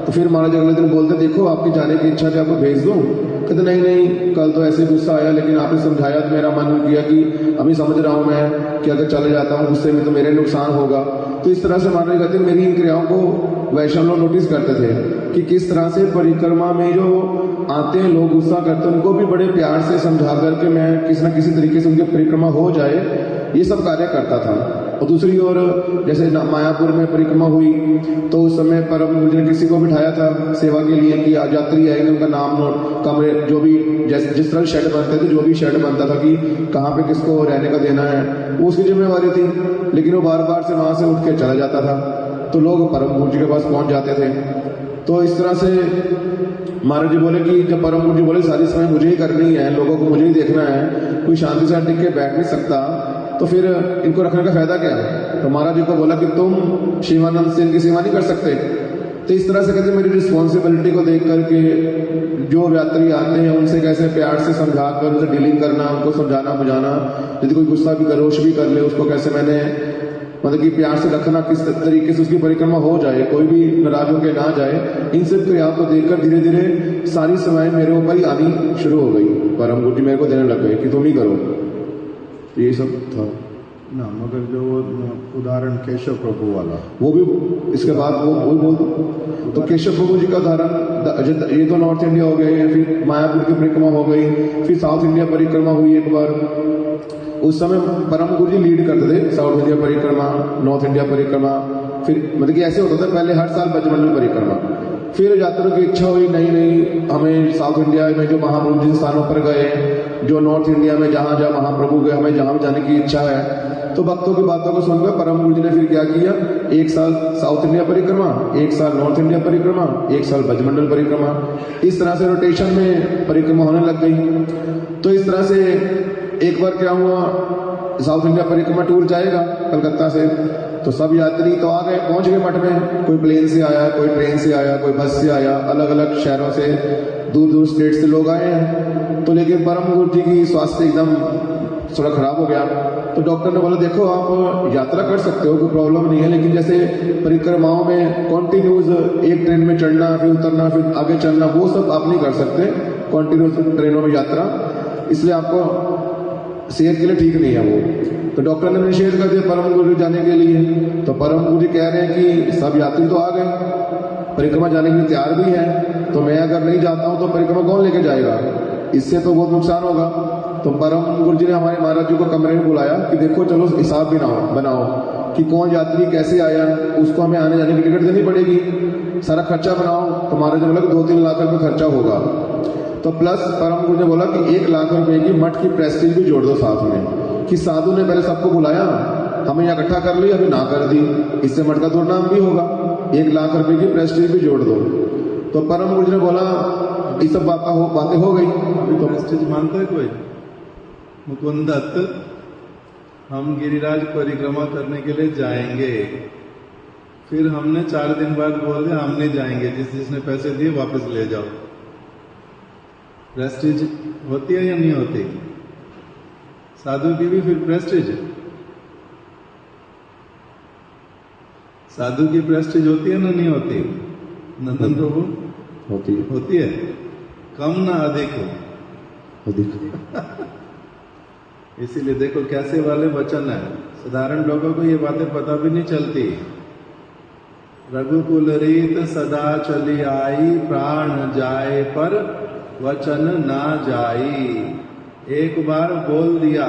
तो फिर महाराज अगले दिन बोलते देखो आपकी जाने की इच्छा थी, आपको भेज दूं। कहते नहीं नहीं, कल तो ऐसे गुस्सा आया, लेकिन आपने समझाया तो मेरा मन किया कि अभी समझ रहा हूँ मैं कि अगर चले जाता हूँ गुस्से में तो मेरे नुकसान होगा। तो इस तरह से महाराज कहते मेरी इन क्रियाओं को वैष्णव लोग नोटिस करते थे कि किस तरह से परिक्रमा में जो आते हैं लोग गुस्सा करते हैं, उनको भी बड़े प्यार से समझा करके मैं किसी न किसी तरीके से उनकी परिक्रमा हो जाए, ये सब कार्य करता था। और दूसरी ओर जैसे मायापुर में परिक्रमा हुई तो उस समय परम गुरु जी ने किसी को बिठाया था सेवा के लिए कि आज यात्री आएंगे, उनका नाम नोट, कमरे जो भी जिस तरह शेड बनते थे, जो भी शेड बनता था कि कहाँ पे किसको रहने का देना है, वो उसकी जिम्मेवारी थी। लेकिन वो बार बार से वहां से उठ के चला जाता था, तो लोग परम गुरु जी के पास पहुंच जाते थे। तो इस तरह से महाराज जी बोले कि जब परम गुरु जी बोले सारी समय मुझे ही करनी है, लोगों को मुझे ही देखना है, कोई शांति से टिक के बैठ नहीं सकता, तो फिर इनको रखने का फायदा क्या है। तो महाराज जी को बोला कि तुम शिवानंद से इनकी सेवा नहीं कर सकते। तो इस तरह से कहते मेरी रिस्पॉन्सिबिलिटी को देख करके जो यात्री आते हैं उनसे कैसे प्यार से समझा कर उनसे डीलिंग करना, उनको समझाना बुझाना, यदि कोई गुस्सा भी रोष भी कर ले उसको कैसे मैंने मतलब कि प्यार से रखना, किस तरीके से उसकी परिक्रमा हो जाए, कोई भी नाराज होकर ना जाए, इन सब क्रियाओं को देखकर धीरे धीरे सारी सेवाएं मेरे ऊपर ही आनी शुरू हो गई। परम गुरु जी मेरे को देने लग गए कि तुम ही करो। ये सब था। ना, मगर जो वो उदाहरण केशव प्रभु वाला, वो भी इसके बाद वो बोल दो। तो केशव प्रभु जी का उदाहरण, ये तो नॉर्थ इंडिया हो गया, फिर मायापुर की परिक्रमा हो गई, फिर साउथ इंडिया परिक्रमा हुई एक बार। उस समय परम गुरु जी लीड करते थे साउथ इंडिया परिक्रमा, नॉर्थ इंडिया परिक्रमा। फिर मतलब कि ऐसे होता था पहले हर साल ब्रजमंडल परिक्रमा। फिर यात्रियों की इच्छा हुई नहीं हमें साउथ इंडिया में जो महाप्रभु जिन स्थानों पर गए, जो नॉर्थ इंडिया में जहां जहां महाप्रभु गए, हमें जहां जाने की इच्छा है। तो भक्तों की बातों को सुनकर परम गुरु जी ने फिर क्या किया, एक साल साउथ इंडिया परिक्रमा, एक साल नॉर्थ इंडिया परिक्रमा, एक साल ब्रजमंडल परिक्रमा। इस तरह से रोटेशन में परिक्रमा होने लग गई। तो इस तरह से एक बार क्या हुआ, साउथ इंडिया परिक्रमा टूर जाएगा कलकत्ता से, तो सब यात्री तो आ गए, पहुंच गए मठ में। कोई प्लेन से आया, कोई ट्रेन से आया, कोई बस से आया, अलग अलग शहरों से, दूर दूर स्टेट से लोग आए हैं। तो लेकिन परम गुरु जी की स्वास्थ्य एकदम थोड़ा खराब हो गया। तो डॉक्टर ने बोला देखो आप यात्रा कर सकते हो, कोई प्रॉब्लम नहीं है, लेकिन जैसे परिक्रमाओं में कॉन्टिन्यूज एक ट्रेन में चढ़ना, फिर उतरना, फिर आगे चलना, वो सब आप नहीं कर सकते कॉन्टिन्यूज ट्रेनों में यात्रा, इसलिए आपको सेहत के लिए ठीक नहीं है वो। तो डॉक्टर ने निषेध कर दिया परम गुरु जाने के लिए। तो परम गुरु जी कह रहे हैं कि सब यात्री तो आ गए, परिक्रमा जाने के लिए तैयार भी है, तो मैं अगर नहीं जाता हूं तो परिक्रमा कौन लेके जाएगा, इससे तो बहुत नुकसान होगा। तो परम गुरु जी ने हमारे महाराज जी को कमरे में बुलाया कि देखो चलो हिसाब भी बनाओ कि कौन यात्री कैसे आया, उसको हमें आने जाने की टिकट देनी पड़ेगी, सारा खर्चा बनाओ। तो महाराज ने बोला कि 2-3 लाख रुपए खर्चा होगा। तो प्लस परम गुरु ने बोला कि 1 लाख रुपए की मठ की प्रेस्टीज भी जोड़ दो साथ में, कि साधु ने पहले सबको बुलाया, हमें यहाँ इकट्ठा कर लिया, अभी ना कर दी, इससे मठ का दुर्नाम भी होगा, 1 लाख रुपए की प्रेस्टीज भी जोड़ दो। तो परम गुरु ने बोला ये सब बातें हो गई। तो प्रेस्टीज मानता है कोई? मुकुंद दत्त, हम गिरिराज परिक्रमा करने के लिए जाएंगे, फिर हमने 4 दिन बाद बोल दिया हम नहीं जाएंगे, जिसने पैसे दिए वापस ले जाओ। प्रेस्टीज होती है या नहीं होती? साधु की भी फिर प्रेस्टीज, साधु की प्रेस्टीज होती है ना नहीं होती? नंदन प्रभु होती है, कम ना अधिक इसीलिए देखो कैसे वाले वचन है, साधारण लोगों को ये बातें पता भी नहीं चलती। रघुकुल रीत सदा चली आई, प्राण जाए पर वचन ना जाई। एक बार बोल दिया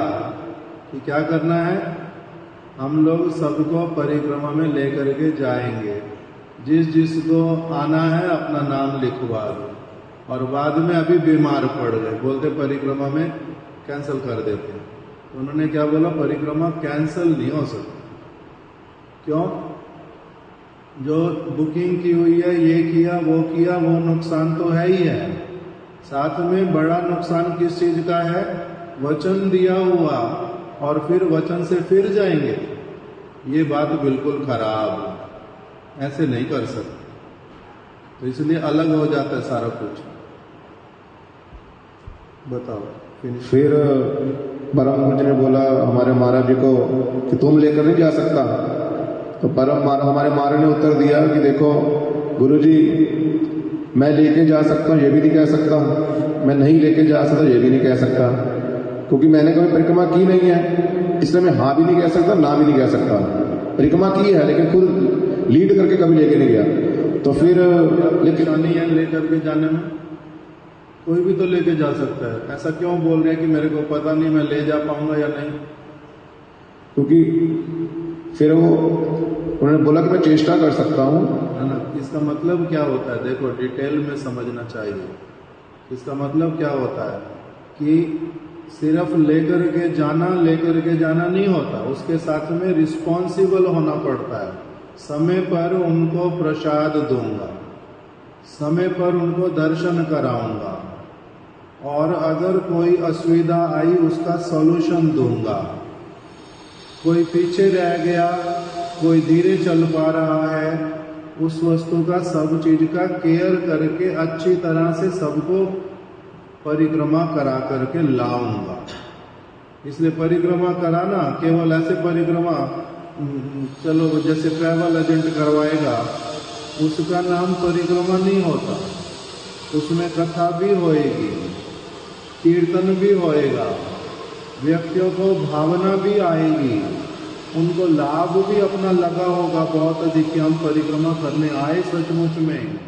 कि क्या करना है, हम लोग सबको परिक्रमा में लेकर के जाएंगे, जिसको आना है अपना नाम लिखवा दो। और बाद में अभी बीमार पड़ गए, बोलते परिक्रमा में कैंसिल कर देते। उन्होंने क्या बोला, परिक्रमा कैंसिल नहीं हो सकती। क्यों? जो बुकिंग की हुई है, ये किया वो नुकसान तो है ही है, साथ में बड़ा नुकसान किस चीज का है, वचन दिया हुआ और फिर वचन से फिर जाएंगे, ये बात बिल्कुल खराब, ऐसे नहीं कर सकते। तो इसलिए अलग हो जाता है सारा कुछ। बताओ फिर परम गुरु जी ने बोला हमारे महाराज जी को कि तुम लेकर नहीं जा सकता। तो हमारे महाराज ने उत्तर दिया कि देखो गुरु जी, मैं लेके जा सकता हूँ ये भी नहीं कह सकता, मैं नहीं लेके जा सकता ये भी नहीं कह सकता, क्योंकि मैंने कभी परिक्रमा की नहीं है, इसलिए मैं हाँ भी नहीं कह सकता, ना भी नहीं कह सकता। परिक्रमा की है लेकिन खुद लीड करके कभी लेके नहीं गया। तो फिर लेकिन नहीं है लेकर के जाने में, कोई भी तो लेके जा सकता है। ऐसा क्यों बोल रहे हैं कि मेरे को पता नहीं मैं ले जा पाऊंगा या नहीं? क्योंकि फिर वो उन्होंने बोला कि मैं चेष्टा कर सकता हूँ, है ना। इसका मतलब क्या होता है, देखो डिटेल में समझना चाहिए। इसका मतलब क्या होता है कि सिर्फ लेकर के जाना नहीं होता, उसके साथ में रिस्पॉन्सिबल होना पड़ता है। समय पर उनको प्रसाद दूंगा, समय पर उनको दर्शन कराऊंगा, और अगर कोई असुविधा आई उसका सॉल्यूशन दूंगा। कोई पीछे रह गया, कोई धीरे चल पा रहा है, उस वस्तु का सब चीज का केयर करके अच्छी तरह से सबको परिक्रमा करा करके लाऊंगा। इसलिए परिक्रमा कराना केवल ऐसे परिक्रमा, चलो जैसे ट्रैवल एजेंट करवाएगा, उसका नाम परिक्रमा नहीं होता। उसमें कथा भी होएगी, कीर्तन भी होएगा, व्यक्तियों को भावना भी आएगी, उनको लाभ भी अपना लगा होगा बहुत अधिक कि हम परिक्रमा करने आए सचमुच में।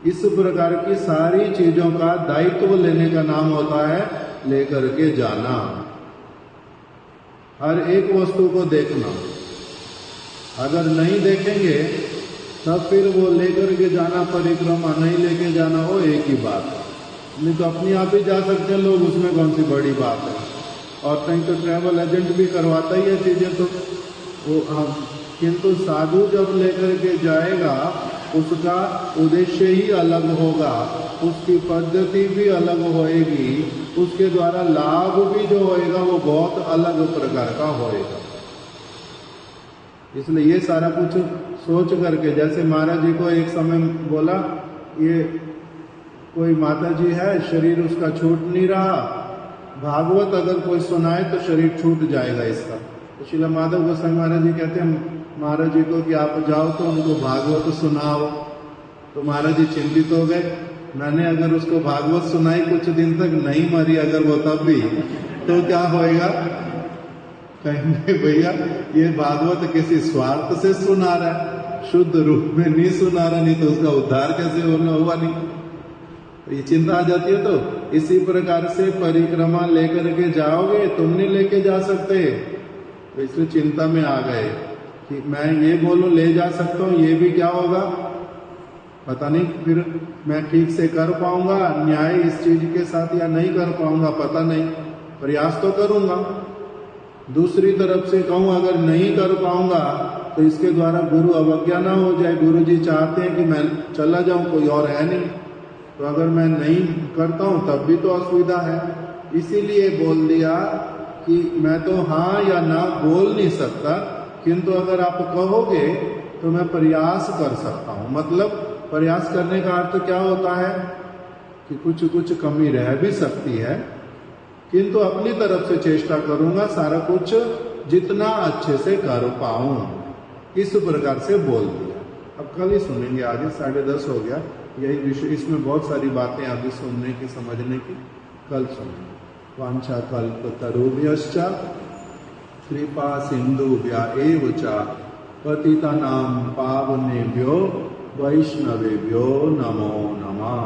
इस प्रकार की सारी चीजों का दायित्व लेने का नाम होता है लेकर के जाना, हर एक वस्तु को देखना। अगर नहीं देखेंगे तब फिर वो लेकर के जाना परिक्रमा, नहीं लेके जाना वो एक ही बात है। नहीं तो अपने आप ही जा सकते हैं लोग, उसमें कौन सी बड़ी बात है। और कहीं तो ट्रैवल एजेंट भी करवाता ही है चीजें, तो वो हम, किंतु साधु जब लेकर के जाएगा उसका उद्देश्य ही अलग होगा, उसकी पद्धति भी अलग होएगी, उसके द्वारा लाभ भी जो होएगा वो बहुत अलग प्रकार का होएगा। इसलिए ये सारा कुछ सोच करके, जैसे महाराज जी को एक समय बोला, ये कोई माता जी है, शरीर उसका छूट नहीं रहा, भागवत अगर कोई सुनाए तो शरीर छूट जाएगा इसका। तो श्रील माधव गोस्वामी महाराज जी कहते हैं महाराज जी को कि आप जाओ तो उनको भागवत सुनाओ। तो महाराज जी चिंतित हो गए। मैंने अगर उसको भागवत सुनाई कुछ दिन तक नहीं मरी अगर वो तब भी, तो क्या होएगा? कहेंगे भैया ये भागवत किसी स्वार्थ से सुना रहा है, शुद्ध रूप में नहीं सुना रहा, नहीं तो उसका उद्धार कैसे होना, हुआ नहीं। तो ये चिंता आ जाती है। तो इसी प्रकार से परिक्रमा लेकर के जाओगे, तुम नहीं लेके जा सकते, तो इसलिए चिंता में आ गए कि मैं ये बोलूं ले जा सकता हूँ, ये भी क्या होगा पता नहीं, फिर मैं ठीक से कर पाऊंगा न्याय इस चीज के साथ या नहीं कर पाऊंगा पता नहीं, प्रयास तो करूंगा। दूसरी तरफ से कहूं अगर नहीं कर पाऊंगा तो इसके द्वारा गुरु अवज्ञा ना हो जाए, गुरु जी चाहते हैं कि मैं चला जाऊं, कोई और है नहीं, तो अगर मैं नहीं करता हूं तब भी तो असुविधा है। इसीलिए बोल दिया कि मैं तो हाँ या ना बोल नहीं सकता, किंतु अगर आप कहोगे तो मैं प्रयास कर सकता हूं। मतलब प्रयास करने का अर्थ क्या होता है कि कुछ कुछ कमी रह भी सकती है, किंतु अपनी तरफ से चेष्टा करूंगा सारा कुछ जितना अच्छे से कर पाऊं, इस प्रकार से बोल दिया। अब कल ही सुनेंगे, आगे 10:30 हो गया, यही विषय, इसमें बहुत सारी बातें आगे सुनने की समझने की, कल सुनेंगे। वांछा कल्पतरुभ्यश्च कृपा सिंधुभ्य एव च पतितानां पावनेभ्यो वैष्णवेभ्यो नमो नमः।